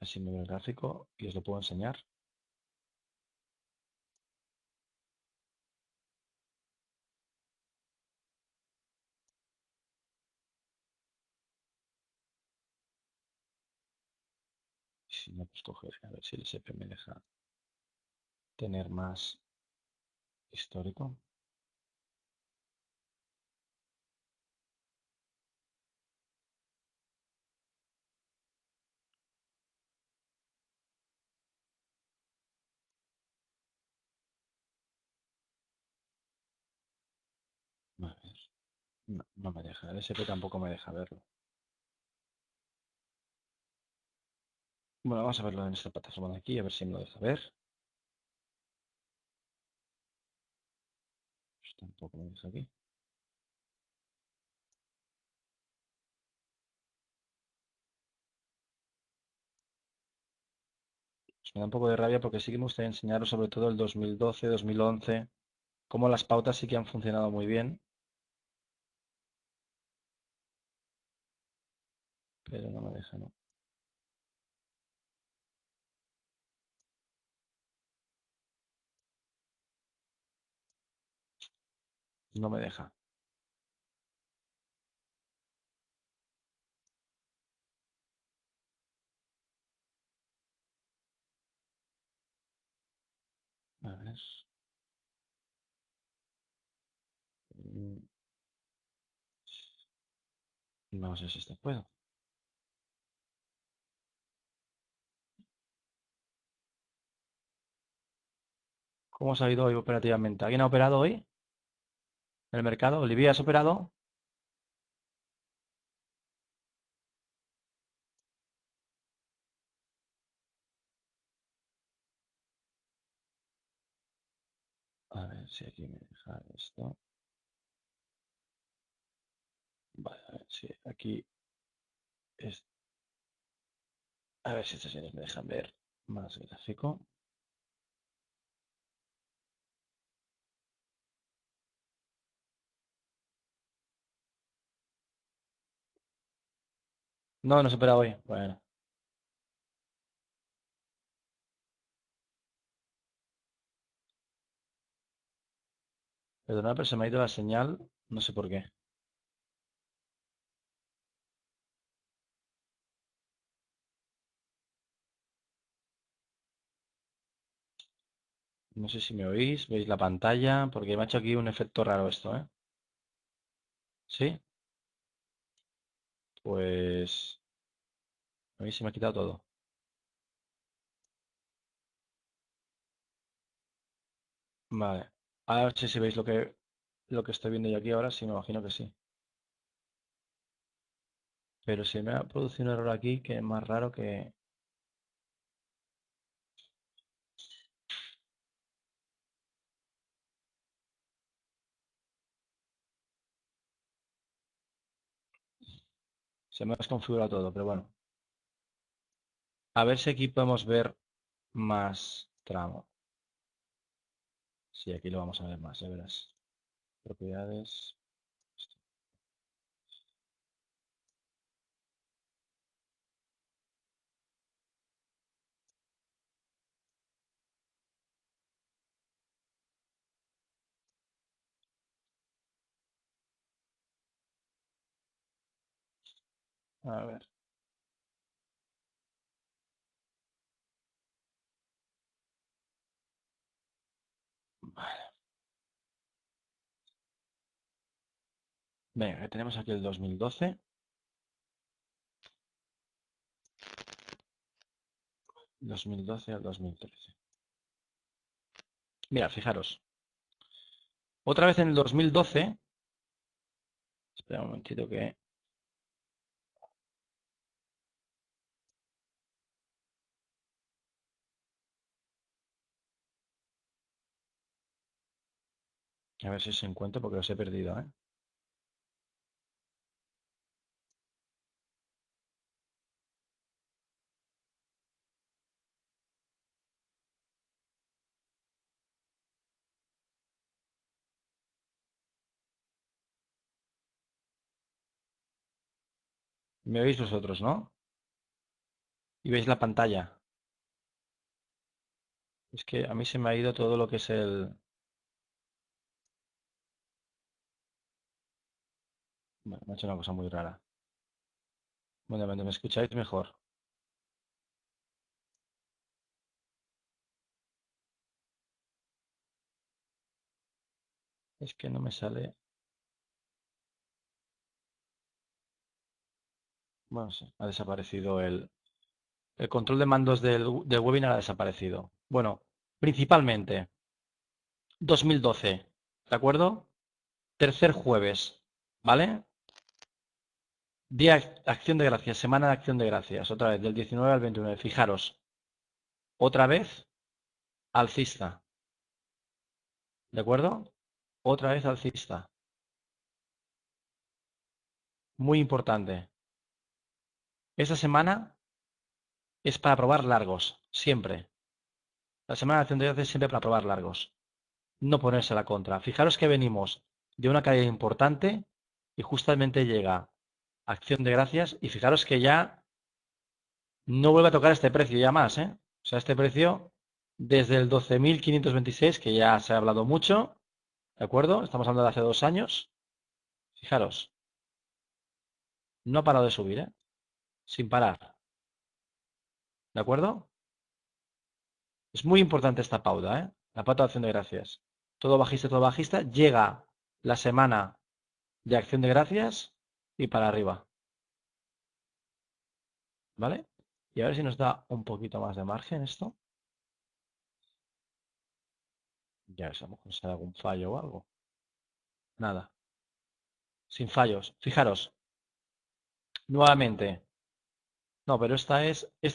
Así me veo el gráfico y os lo puedo enseñar. Si no, pues coger, a ver si el SP me deja tener más histórico. A ver, no, no me deja, el SP tampoco me deja verlo. Bueno, vamos a verlo en esta plataforma de aquí, a ver si me lo deja ver. Pues tampoco me deja aquí. Pues me da un poco de rabia porque sí que me gustaría enseñaros sobre todo el 2012, 2011, cómo las pautas sí que han funcionado muy bien, pero no me deja, ¿no? No me deja. A ver. Mm, No sé si este puedo. ¿Cómo os ha ido hoy operativamente? ¿Alguien ha operado hoy en el mercado? ¿Olivia, has operado? A ver si aquí me deja esto. Vale, a ver si aquí es. A ver si estas series me dejan ver más gráfico. No, no se opera hoy. Bueno, perdona, pero se me ha ido la señal. No sé por qué. No sé si me oís, veis la pantalla, porque me ha hecho aquí un efecto raro esto, ¿eh? ¿Sí? Pues a mí se me ha quitado todo. Vale. A ver si veis lo que estoy viendo yo aquí ahora, sí, me imagino que sí. Pero se me ha producido un error aquí que es más raro que. Se me ha desconfigurado todo, pero bueno. A ver si aquí podemos ver más tramo. Sí, aquí lo vamos a ver más, ya verás. Propiedades. A ver. Venga, que tenemos aquí el 2012. 2012 al 2013. Mira, fijaros. Otra vez en el 2012. Espera un momentito que. A ver si se encuentra porque los he perdido, ¿eh? Me veis vosotros, ¿no? Y veis la pantalla. Es que a mí se me ha ido todo lo que es el. Bueno, me ha hecho una cosa muy rara. Bueno, ¿me escucháis mejor? Es que no me sale. Bueno, sí, ha desaparecido el control de mandos del webinar ha desaparecido. Bueno, principalmente 2012, ¿de acuerdo? Tercer jueves, ¿vale? Día Acción de Gracias, Semana de Acción de Gracias, otra vez, del 19 al 29. Fijaros, otra vez alcista, ¿de acuerdo? Otra vez alcista. Muy importante. Esta semana es para probar largos, siempre. La semana de Acción de Gracias es siempre para probar largos. No ponerse a la contra. Fijaros que venimos de una caída importante y justamente llega Acción de Gracias y fijaros que ya no vuelve a tocar este precio ya más, ¿eh? O sea, este precio desde el 12.526, que ya se ha hablado mucho, ¿De acuerdo? Estamos hablando de hace 2 años. Fijaros, no ha parado de subir, ¿eh? Sin parar. ¿De acuerdo? Es muy importante esta pauta, ¿eh? La pauta de acción de gracias. Todo bajista, todo bajista. Llega la semana de acción de gracias y para arriba. ¿Vale? Y a ver si nos da un poquito más de margen esto. Ya ves, a lo mejor sale algún fallo o algo. Nada. Sin fallos. Fijaros, nuevamente. No, pero esta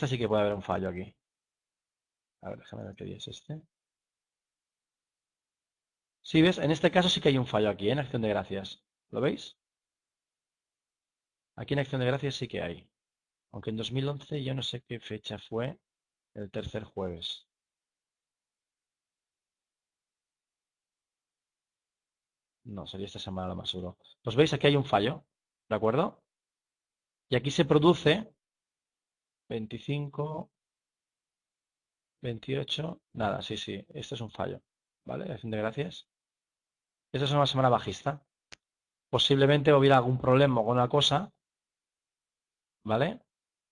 sí que puede haber un fallo aquí. A ver, déjame ver qué día es este. Sí, ¿ves? En este caso sí que hay un fallo aquí, en acción de gracias. ¿Lo veis? Aquí en acción de gracias sí que hay. Aunque en 2011 yo no sé qué fecha fue el tercer jueves. No, sería esta semana lo más seguro. Pues veis, aquí hay un fallo, ¿de acuerdo? Y aquí se produce 25, 28, nada, sí, sí, esto es un fallo, ¿vale? Acción de gracias. Esta es una semana bajista. Posiblemente hubiera algún problema con una cosa, ¿vale?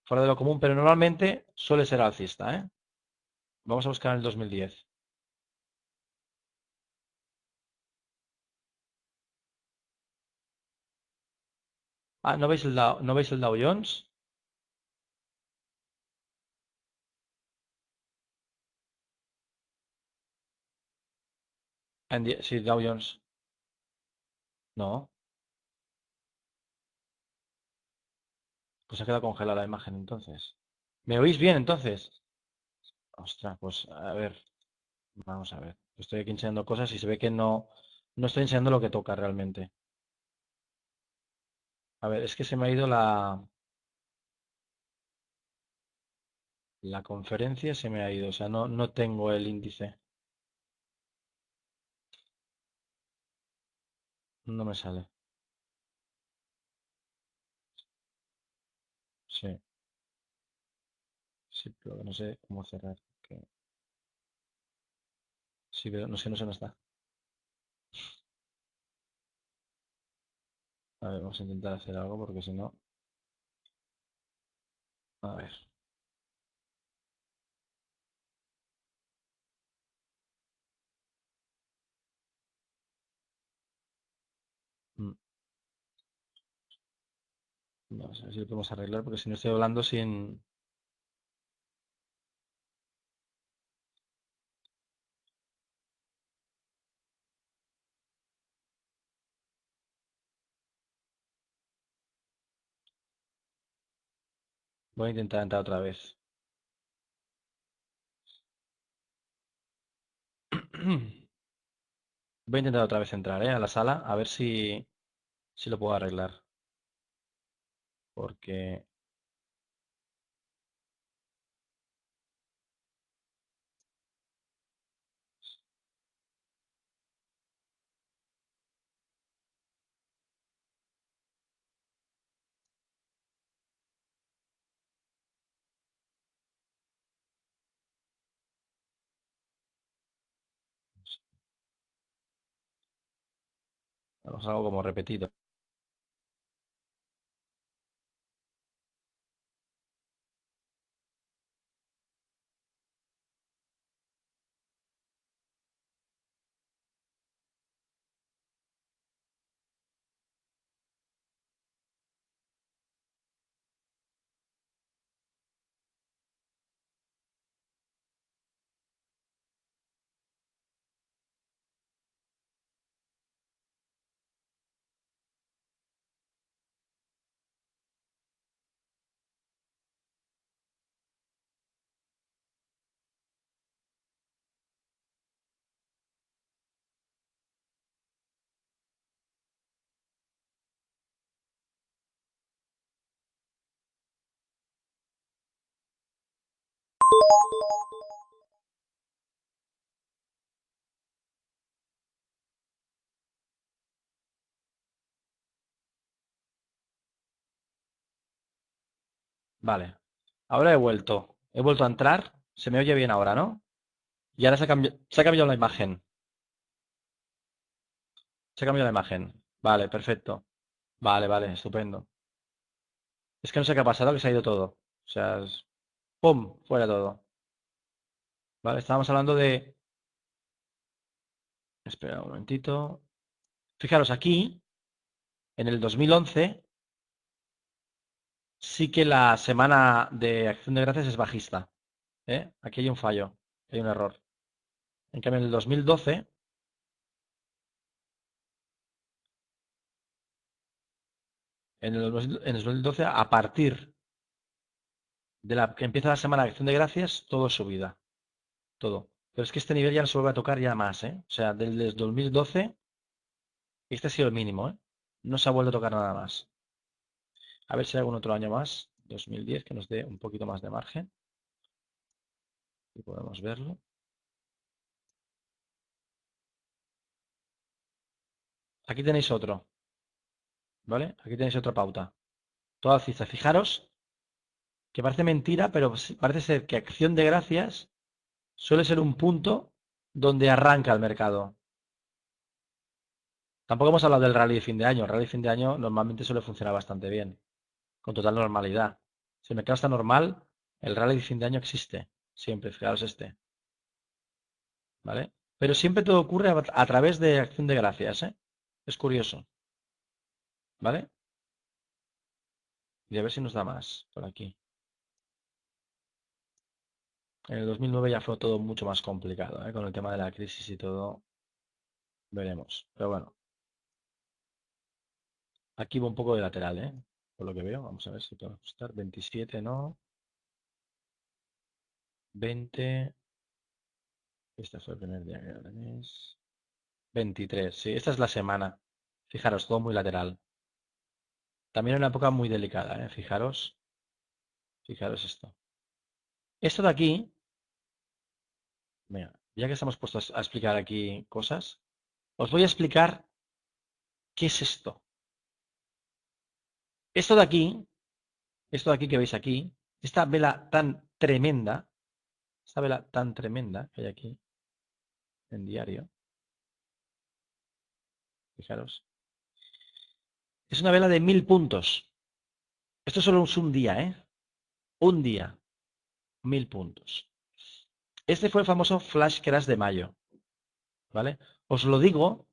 Fuera de lo común, pero normalmente suele ser alcista, ¿eh? Vamos a buscar en el 2010. Ah, ¿no veis el Dow Jones? Sí, Dow Jones. No, pues se queda congelada la imagen entonces. ¿Me oís bien entonces? Ostras, pues a ver, vamos a ver. Estoy aquí enseñando cosas y se ve que no estoy enseñando lo que toca realmente. A ver, es que se me ha ido la conferencia, se me ha ido. O sea, no tengo el índice. No me sale. Sí, sí, pero no sé cómo cerrar. Sí, pero no sé, no sé dónde está. A ver, vamos a intentar hacer algo porque si no. A ver. mm, Vamos a ver si lo podemos arreglar porque si no estoy hablando sin. Voy a intentar entrar otra vez. Voy a intentar otra vez entrar, a la sala a ver si lo puedo arreglar. Porque vamos a algo como repetido. Vale. Ahora he vuelto. He vuelto a entrar. Se me oye bien ahora, ¿no? Y ahora se ha cambiado la imagen. Se ha cambiado la imagen. Vale, perfecto. Vale, vale, estupendo. Es que no sé qué ha pasado, que se ha ido todo. O sea, ¡pum! Fuera todo. Vale, estábamos hablando de... Espera un momentito. Fijaros, aquí, en el 2011, sí que la semana de Acción de Gracias es bajista. ¿Eh? Aquí hay un fallo, hay un error. En cambio, en el 2012, en el 2012, a partir de la que empieza la semana de Acción de Gracias, todo es subida. Todo. Pero es que este nivel ya no se vuelve a tocar ya más, ¿eh? O sea, desde el 2012, este ha sido el mínimo, ¿eh? No se ha vuelto a tocar nada más. A ver si hay algún otro año más, 2010, que nos dé un poquito más de margen. Y podemos verlo. Aquí tenéis otro, ¿vale? Aquí tenéis otra pauta. Toda alcista. Fijaros que parece mentira, pero parece ser que Acción de Gracias suele ser un punto donde arranca el mercado. Tampoco hemos hablado del rally de fin de año. El rally de fin de año normalmente suele funcionar bastante bien, con total normalidad. Si el mercado está normal, el rally de fin de año existe. Siempre, fijaros este. ¿Vale? Pero siempre todo ocurre a través de Acción de Gracias, ¿eh? Es curioso. ¿Vale? Y a ver si nos da más por aquí. En el 2009 ya fue todo mucho más complicado, ¿eh? Con el tema de la crisis y todo. Veremos. Pero bueno, aquí va un poco de lateral, ¿eh? Por lo que veo. Vamos a ver si podemos ajustar. 27, no. 20. Este fue el primer día que era mes. 23. Sí, esta es la semana. Fijaros, todo muy lateral. También en una época muy delicada, ¿eh? Fijaros. Fijaros esto. Esto de aquí, mira, ya que estamos puestos a explicar aquí cosas, os voy a explicar qué es esto. Esto de aquí, esto de aquí que veis aquí, esta vela tan tremenda, esta vela tan tremenda que hay aquí en diario, fijaros, es una vela de 1000 puntos. Esto solo es un día, ¿eh? Un día, 1000 puntos. Este fue el famoso flash crash de mayo, ¿vale? Os lo digo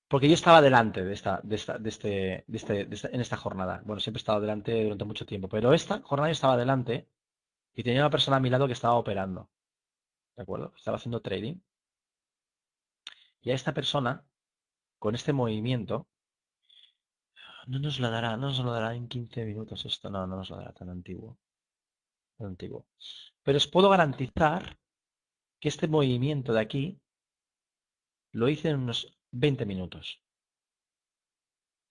porque yo estaba delante en esta jornada. Bueno, siempre he estado delante durante mucho tiempo, pero esta jornada yo estaba delante y tenía una persona a mi lado que estaba operando, ¿de acuerdo? Estaba haciendo trading. Y a esta persona, con este movimiento, no nos lo dará en 15 minutos esto, no, no nos lo dará tan antiguo, tan antiguo. Pero os puedo garantizar que este movimiento de aquí lo hice en unos 20 minutos.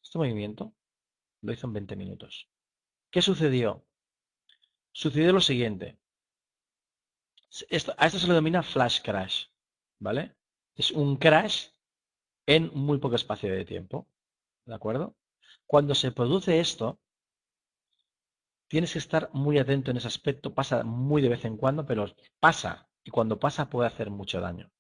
Este movimiento lo hizo en 20 minutos. ¿Qué sucedió? Sucedió lo siguiente. A esto se le denomina flash crash, ¿vale? Es un crash en muy poco espacio de tiempo, ¿de acuerdo? Cuando se produce esto, tienes que estar muy atento en ese aspecto. Pasa muy de vez en cuando, pero pasa. Y cuando pasa puede hacer mucho daño.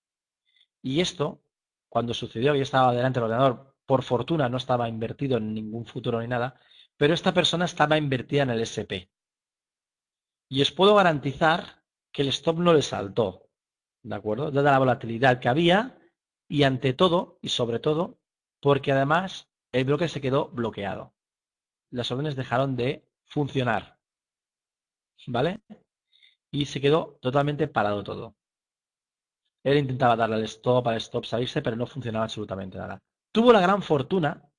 Y esto, cuando sucedió, yo estaba delante del ordenador, por fortuna no estaba invertido en ningún futuro ni nada, pero esta persona estaba invertida en el SP. Y os puedo garantizar que el stop no le saltó, ¿de acuerdo? Dada la volatilidad que había y ante todo, y sobre todo, porque además el bloque se quedó bloqueado. Las órdenes dejaron de funcionar, ¿vale? Y se quedó totalmente parado todo. Él intentaba darle al stop salirse, pero no funcionaba absolutamente nada. Tuvo la gran fortuna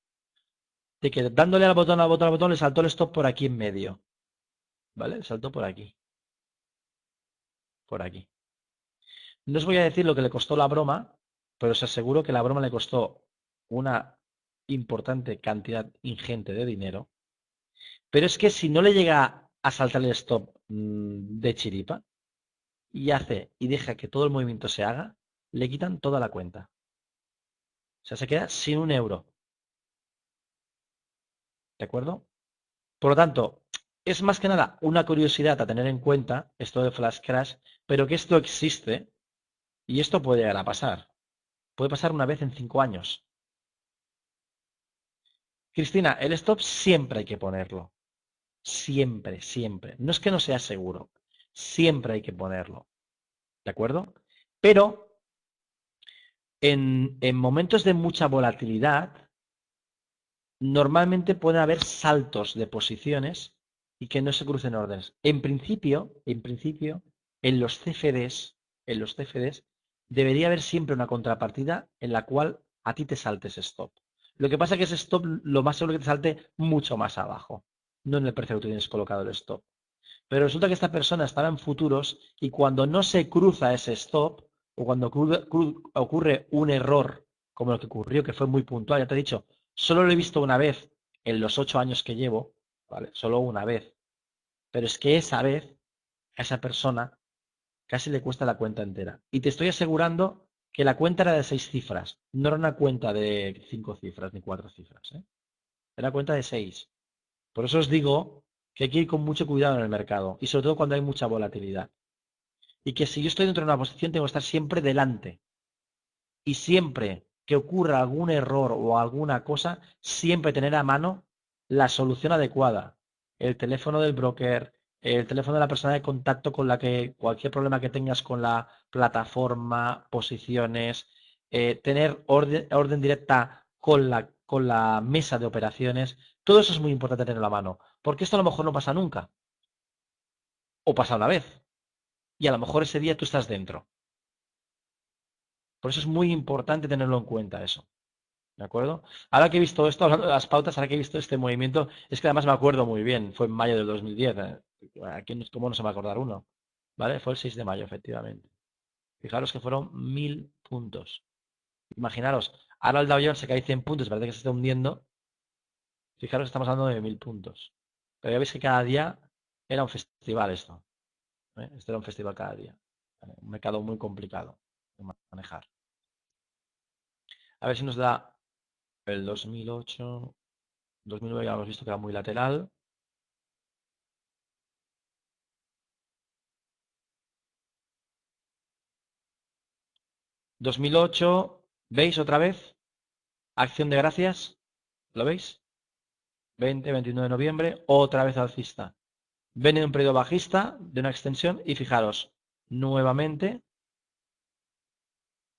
de que dándole al botón, al botón, al botón, le saltó el stop por aquí en medio. ¿Vale? Le saltó por aquí. Por aquí. No os voy a decir lo que le costó la broma, pero os aseguro que la broma le costó una importante cantidad ingente de dinero. Pero es que si no le llega a saltar el stop de chiripa y hace y deja que todo el movimiento se haga, le quitan toda la cuenta. O sea, se queda sin un euro. ¿De acuerdo? Por lo tanto, es más que nada una curiosidad a tener en cuenta esto de Flash Crash, pero que esto existe y esto puede llegar a pasar. Puede pasar una vez en 5 años. Cristina, el stop siempre hay que ponerlo. Siempre, siempre. No es que no sea seguro. Siempre hay que ponerlo. ¿De acuerdo? Pero en momentos de mucha volatilidad, normalmente puede haber saltos de posiciones y que no se crucen órdenes. En principio, en los CFDs, debería haber siempre una contrapartida en la cual a ti te saltes stop. Lo que pasa es que ese stop lo más seguro es que te salte mucho más abajo, no en el precio que tú tienes colocado el stop. Pero resulta que esta persona estaba en futuros y cuando no se cruza ese stop o cuando ocurre un error como lo que ocurrió, que fue muy puntual, ya te he dicho, solo lo he visto una vez en los 8 años que llevo, ¿vale? Solo una vez. Pero es que esa vez a esa persona casi le cuesta la cuenta entera. Y te estoy asegurando que la cuenta era de 6 cifras, no era una cuenta de 5 cifras ni 4 cifras, ¿eh? Era una cuenta de 6. Por eso os digo que hay que ir con mucho cuidado en el mercado y sobre todo cuando hay mucha volatilidad. Y que si yo estoy dentro de una posición tengo que estar siempre delante. Y siempre que ocurra algún error o alguna cosa, siempre tener a mano la solución adecuada. El teléfono del broker, el teléfono de la persona de contacto con la que cualquier problema que tengas con la plataforma, posiciones, tener orden directa con la mesa de operaciones. Todo eso es muy importante tenerlo a mano, porque esto a lo mejor no pasa nunca, o pasa una vez, y a lo mejor ese día tú estás dentro. Por eso es muy importante tenerlo en cuenta eso. ¿De acuerdo? Ahora que he visto esto, hablando de las pautas, ahora que he visto este movimiento, es que además me acuerdo muy bien, fue en mayo del 2010. ¿Cómo no se va a acordar uno? ¿Vale? Fue el 6 de mayo, efectivamente. Fijaros que fueron 1000 puntos. Imaginaros, ahora el Dow Jones se cae 100 puntos, parece que se está hundiendo. Fijaros, estamos hablando de 1000 puntos. Pero ya veis que cada día era un festival esto. ¿Eh? Esto era un festival cada día. Un mercado muy complicado de manejar. A ver si nos da el 2008. 2009 ya hemos visto que era muy lateral. 2008, ¿veis otra vez? Acción de gracias, ¿lo veis? 20, 29 de noviembre, otra vez alcista. Ven en un periodo bajista de una extensión y fijaros, nuevamente,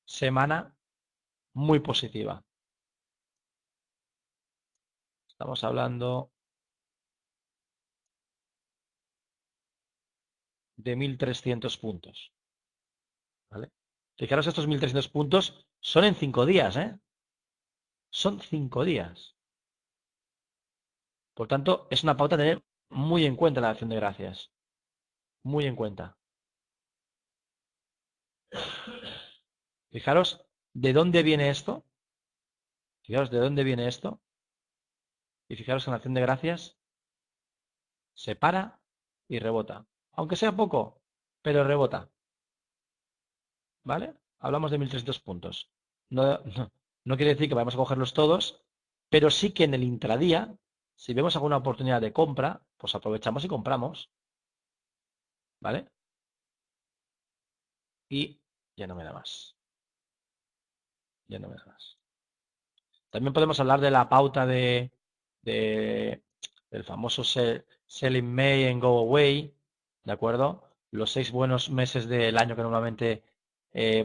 semana muy positiva. Estamos hablando de 1300 puntos. ¿Vale? Fijaros, estos 1300 puntos son en 5 días, ¿eh? Son 5 días. Por tanto, es una pauta a tener muy en cuenta la acción de gracias. Muy en cuenta. Fijaros de dónde viene esto. Fijaros de dónde viene esto. Y fijaros que en la acción de gracias se para y rebota. Aunque sea poco, pero rebota. ¿Vale? Hablamos de 1300 puntos. No quiere decir que vayamos a cogerlos todos, pero sí que en el intradía, si vemos alguna oportunidad de compra, pues aprovechamos y compramos. ¿Vale? Y ya no me da más. Ya no me da más. También podemos hablar de la pauta de- del famoso Sell in May and Go Away, ¿de acuerdo? Los 6 buenos meses del año que normalmente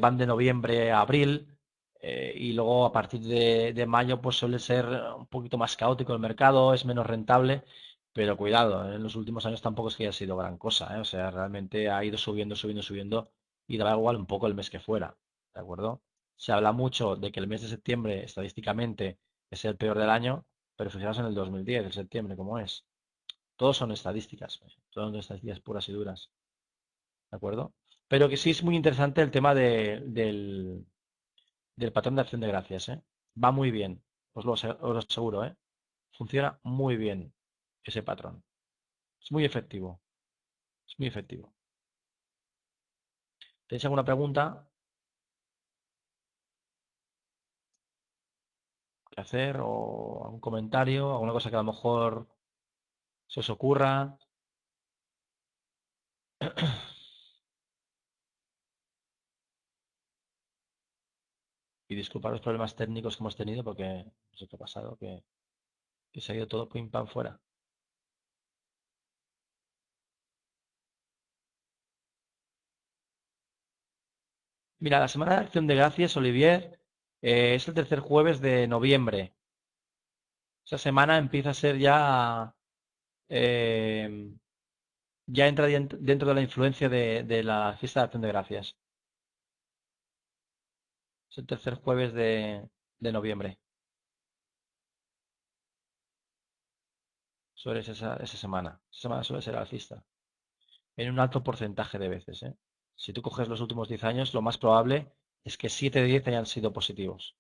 van de noviembre a abril, y luego a partir de mayo pues suele ser un poquito más caótico el mercado, es menos rentable, pero cuidado, en los últimos años tampoco es que haya sido gran cosa, ¿eh? O sea, realmente ha ido subiendo, subiendo, subiendo y daba igual un poco el mes que fuera, ¿de acuerdo? Se habla mucho de que el mes de septiembre estadísticamente es el peor del año, pero fijaos en el 2010, el septiembre, cómo es. Todos son estadísticas, todas son estadísticas puras y duras, ¿de acuerdo? Pero que sí es muy interesante el tema del patrón de acción de gracias, ¿eh? Va muy bien, os lo aseguro, ¿eh? Funciona muy bien ese patrón. Es muy efectivo, es muy efectivo. ¿Tenéis alguna pregunta que hacer o algún comentario, alguna cosa que a lo mejor se os ocurra? Y disculpad los problemas técnicos que hemos tenido porque no sé qué ha pasado, que Que se ha ido todo pim pam fuera. Mira, la Semana de Acción de Gracias, Olivier, es el tercer jueves de noviembre. Esa semana empieza a ser ya, eh, ya entra dentro de la influencia de la fiesta de Acción de Gracias. Es el tercer jueves de noviembre. Suele ser esa semana. Esa semana suele ser alcista. En un alto porcentaje de veces, ¿eh? Si tú coges los últimos 10 años, lo más probable es que 7 de 10 hayan sido positivos.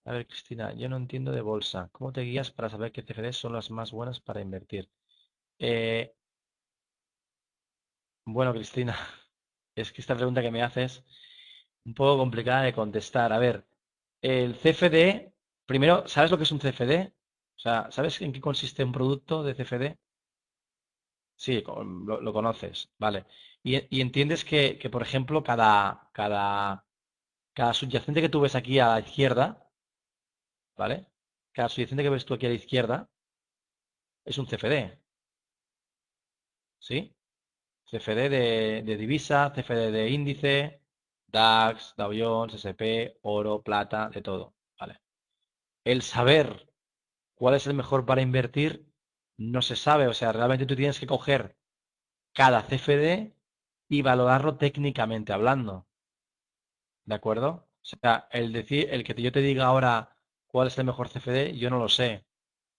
A ver, Cristina, yo no entiendo de bolsa. ¿Cómo te guías para saber qué CFDs son las más buenas para invertir? Eh, bueno, Cristina, es que esta pregunta que me haces un poco complicada de contestar. A ver, el CFD, primero, ¿sabes lo que es un CFD? O sea, ¿sabes en qué consiste un producto de CFD? Sí, lo conoces, vale. Y entiendes que, por ejemplo, cada subyacente que tú ves aquí a la izquierda, ¿vale? Cada subyacente que ves tú aquí a la izquierda es un CFD, ¿sí? CFD de divisa, CFD de índice, DAX, Dow Jones, S&P, oro, plata, de todo, ¿vale? El saber cuál es el mejor para invertir no se sabe, o sea, realmente tú tienes que coger cada CFD y valorarlo técnicamente hablando. ¿De acuerdo? O sea, el que yo te diga ahora cuál es el mejor CFD, yo no lo sé.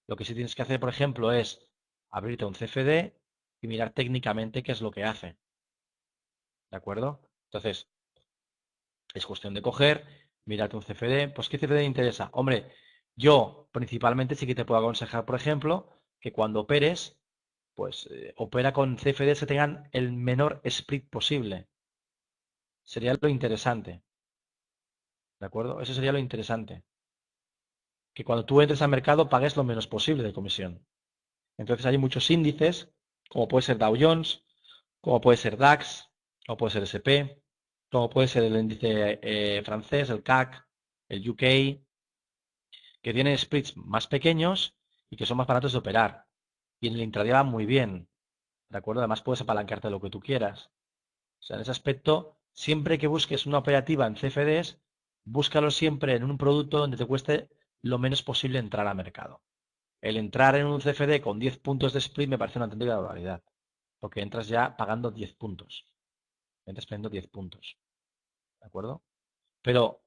Lo que sí tienes que hacer, por ejemplo, es abrirte un CFD y mirar técnicamente qué es lo que hace. ¿De acuerdo? Entonces, es cuestión de coger, mirarte un CFD. Pues, ¿qué CFD te interesa? Hombre, yo principalmente sí que te puedo aconsejar, por ejemplo, que cuando operes, pues opera con CFDs que tengan el menor split posible. Sería lo interesante. ¿De acuerdo? Eso sería lo interesante. Que cuando tú entres al mercado pagues lo menos posible de comisión. Entonces hay muchos índices, como puede ser Dow Jones, como puede ser DAX, como puede ser SP, como puede ser el índice francés, el CAC, el UK, que tienen splits más pequeños y que son más baratos de operar. Y en el intraday va muy bien, ¿de acuerdo? Además puedes apalancarte lo que tú quieras. O sea, en ese aspecto, siempre que busques una operativa en CFDs, búscalo siempre en un producto donde te cueste lo menos posible entrar al mercado. El entrar en un CFD con 10 puntos de split me parece una auténtica barbaridad, porque entras ya pagando 10 puntos. Entras pagando 10 puntos, ¿de acuerdo? Pero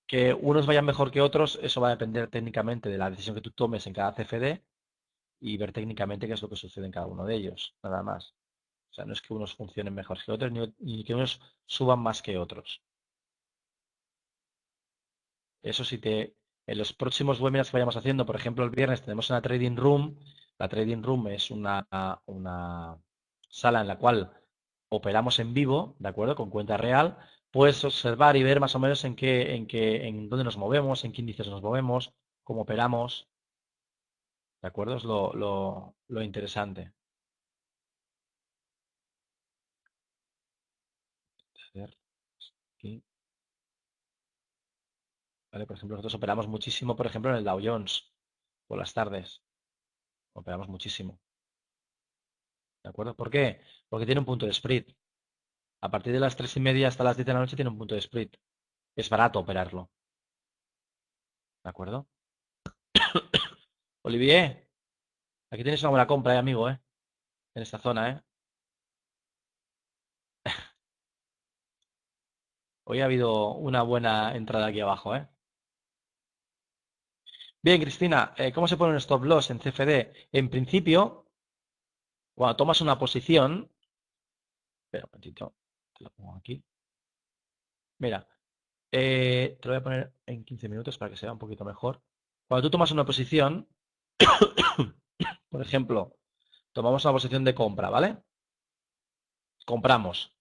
que unos vayan mejor que otros, eso va a depender técnicamente de la decisión que tú tomes en cada CFD y ver técnicamente qué es lo que sucede en cada uno de ellos, nada más. O sea, no es que unos funcionen mejor que otros, ni que unos suban más que otros. Eso sí en los próximos webinars que vayamos haciendo, por ejemplo, el viernes tenemos una Trading Room. La Trading Room es una sala en la cual operamos en vivo, ¿de acuerdo? Con cuenta real. Puedes observar y ver más o menos en dónde nos movemos, en qué índices nos movemos, cómo operamos, ¿de acuerdo? Es lo interesante. A ver, aquí, ¿vale? Por ejemplo, nosotros operamos muchísimo, por ejemplo, en el Dow Jones por las tardes. Operamos muchísimo, ¿de acuerdo? ¿Por qué? Porque tiene un punto de split. A partir de las 3:30 hasta las 10 de la noche tiene un punto de split. Es barato operarlo. ¿De acuerdo? Olivier, aquí tienes una buena compra, amigo, en esta zona, Hoy ha habido una buena entrada aquí abajo, Bien, Cristina, ¿cómo se pone un stop loss en CFD? En principio, cuando tomas una posición, espera un momentito, te lo pongo aquí. Mira, te lo voy a poner en 15 minutos para que se vea un poquito mejor. Cuando tú tomas una posición, por ejemplo, tomamos una posición de compra, ¿vale? Compramos.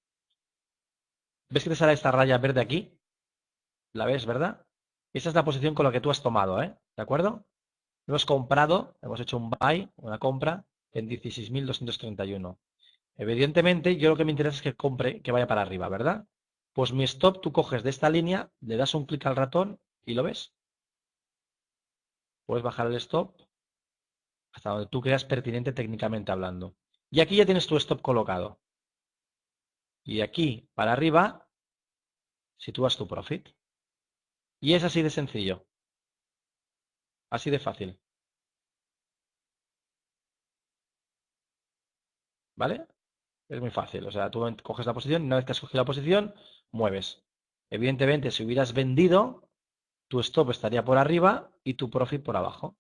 ¿Ves que te sale esta raya verde aquí? ¿La ves, verdad? Esa es la posición con la que tú has tomado, ¿De acuerdo? Hemos comprado, hemos hecho un buy, una compra, en 16.231. Evidentemente, yo lo que me interesa es que compre, que vaya para arriba, ¿verdad? Pues mi stop, tú coges de esta línea, le das un clic al ratón y lo ves. Puedes bajar el stop hasta donde tú creas pertinente técnicamente hablando. Y aquí ya tienes tu stop colocado. Y aquí, para arriba, sitúas tu profit. Y es así de sencillo. Así de fácil. ¿Vale? Es muy fácil. O sea, tú coges la posición y una vez que has cogido la posición, mueves. Evidentemente, si hubieras vendido, tu stop estaría por arriba y tu profit por abajo.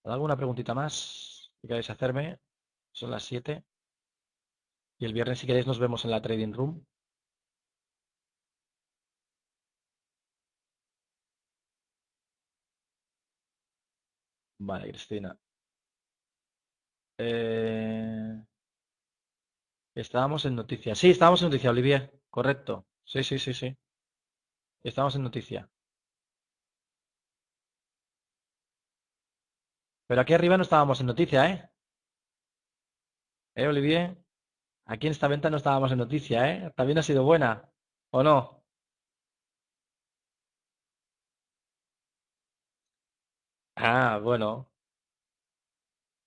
¿Alguna preguntita más que queráis hacerme? Son las 7. Y el viernes, si queréis, nos vemos en la Trading Room. Vale, Cristina. Eh, Estábamos en noticias. Sí, estábamos en noticia, Olivier. Correcto. Sí, sí, sí, sí. Estábamos en noticia. Pero aquí arriba no estábamos en noticia, ¿eh? Olivier? Aquí en esta venta no estábamos en noticia, ¿eh? También ha sido buena. ¿O no? Ah, bueno.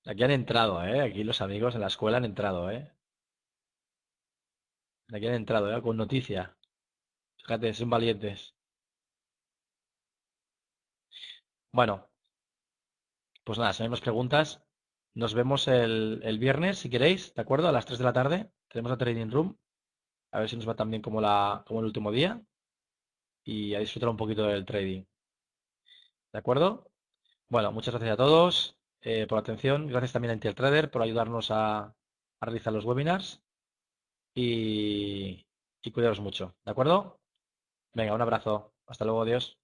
Aquí han entrado, ¿eh? Aquí los amigos en la escuela han entrado, ¿eh? Aquí han entrado, ¿eh? Con noticia. Fíjate, son valientes. Bueno, pues nada, si no hay más preguntas, nos vemos el viernes, si queréis, ¿de acuerdo? A las 3 de la tarde. Tenemos la Trading Room. A ver si nos va tan bien como, como el último día. Y a disfrutar un poquito del trading. ¿De acuerdo? Bueno, muchas gracias a todos por la atención. Gracias también a Intel Trader por ayudarnos a realizar los webinars. Y cuidaros mucho. ¿De acuerdo? Venga, un abrazo. Hasta luego, adiós.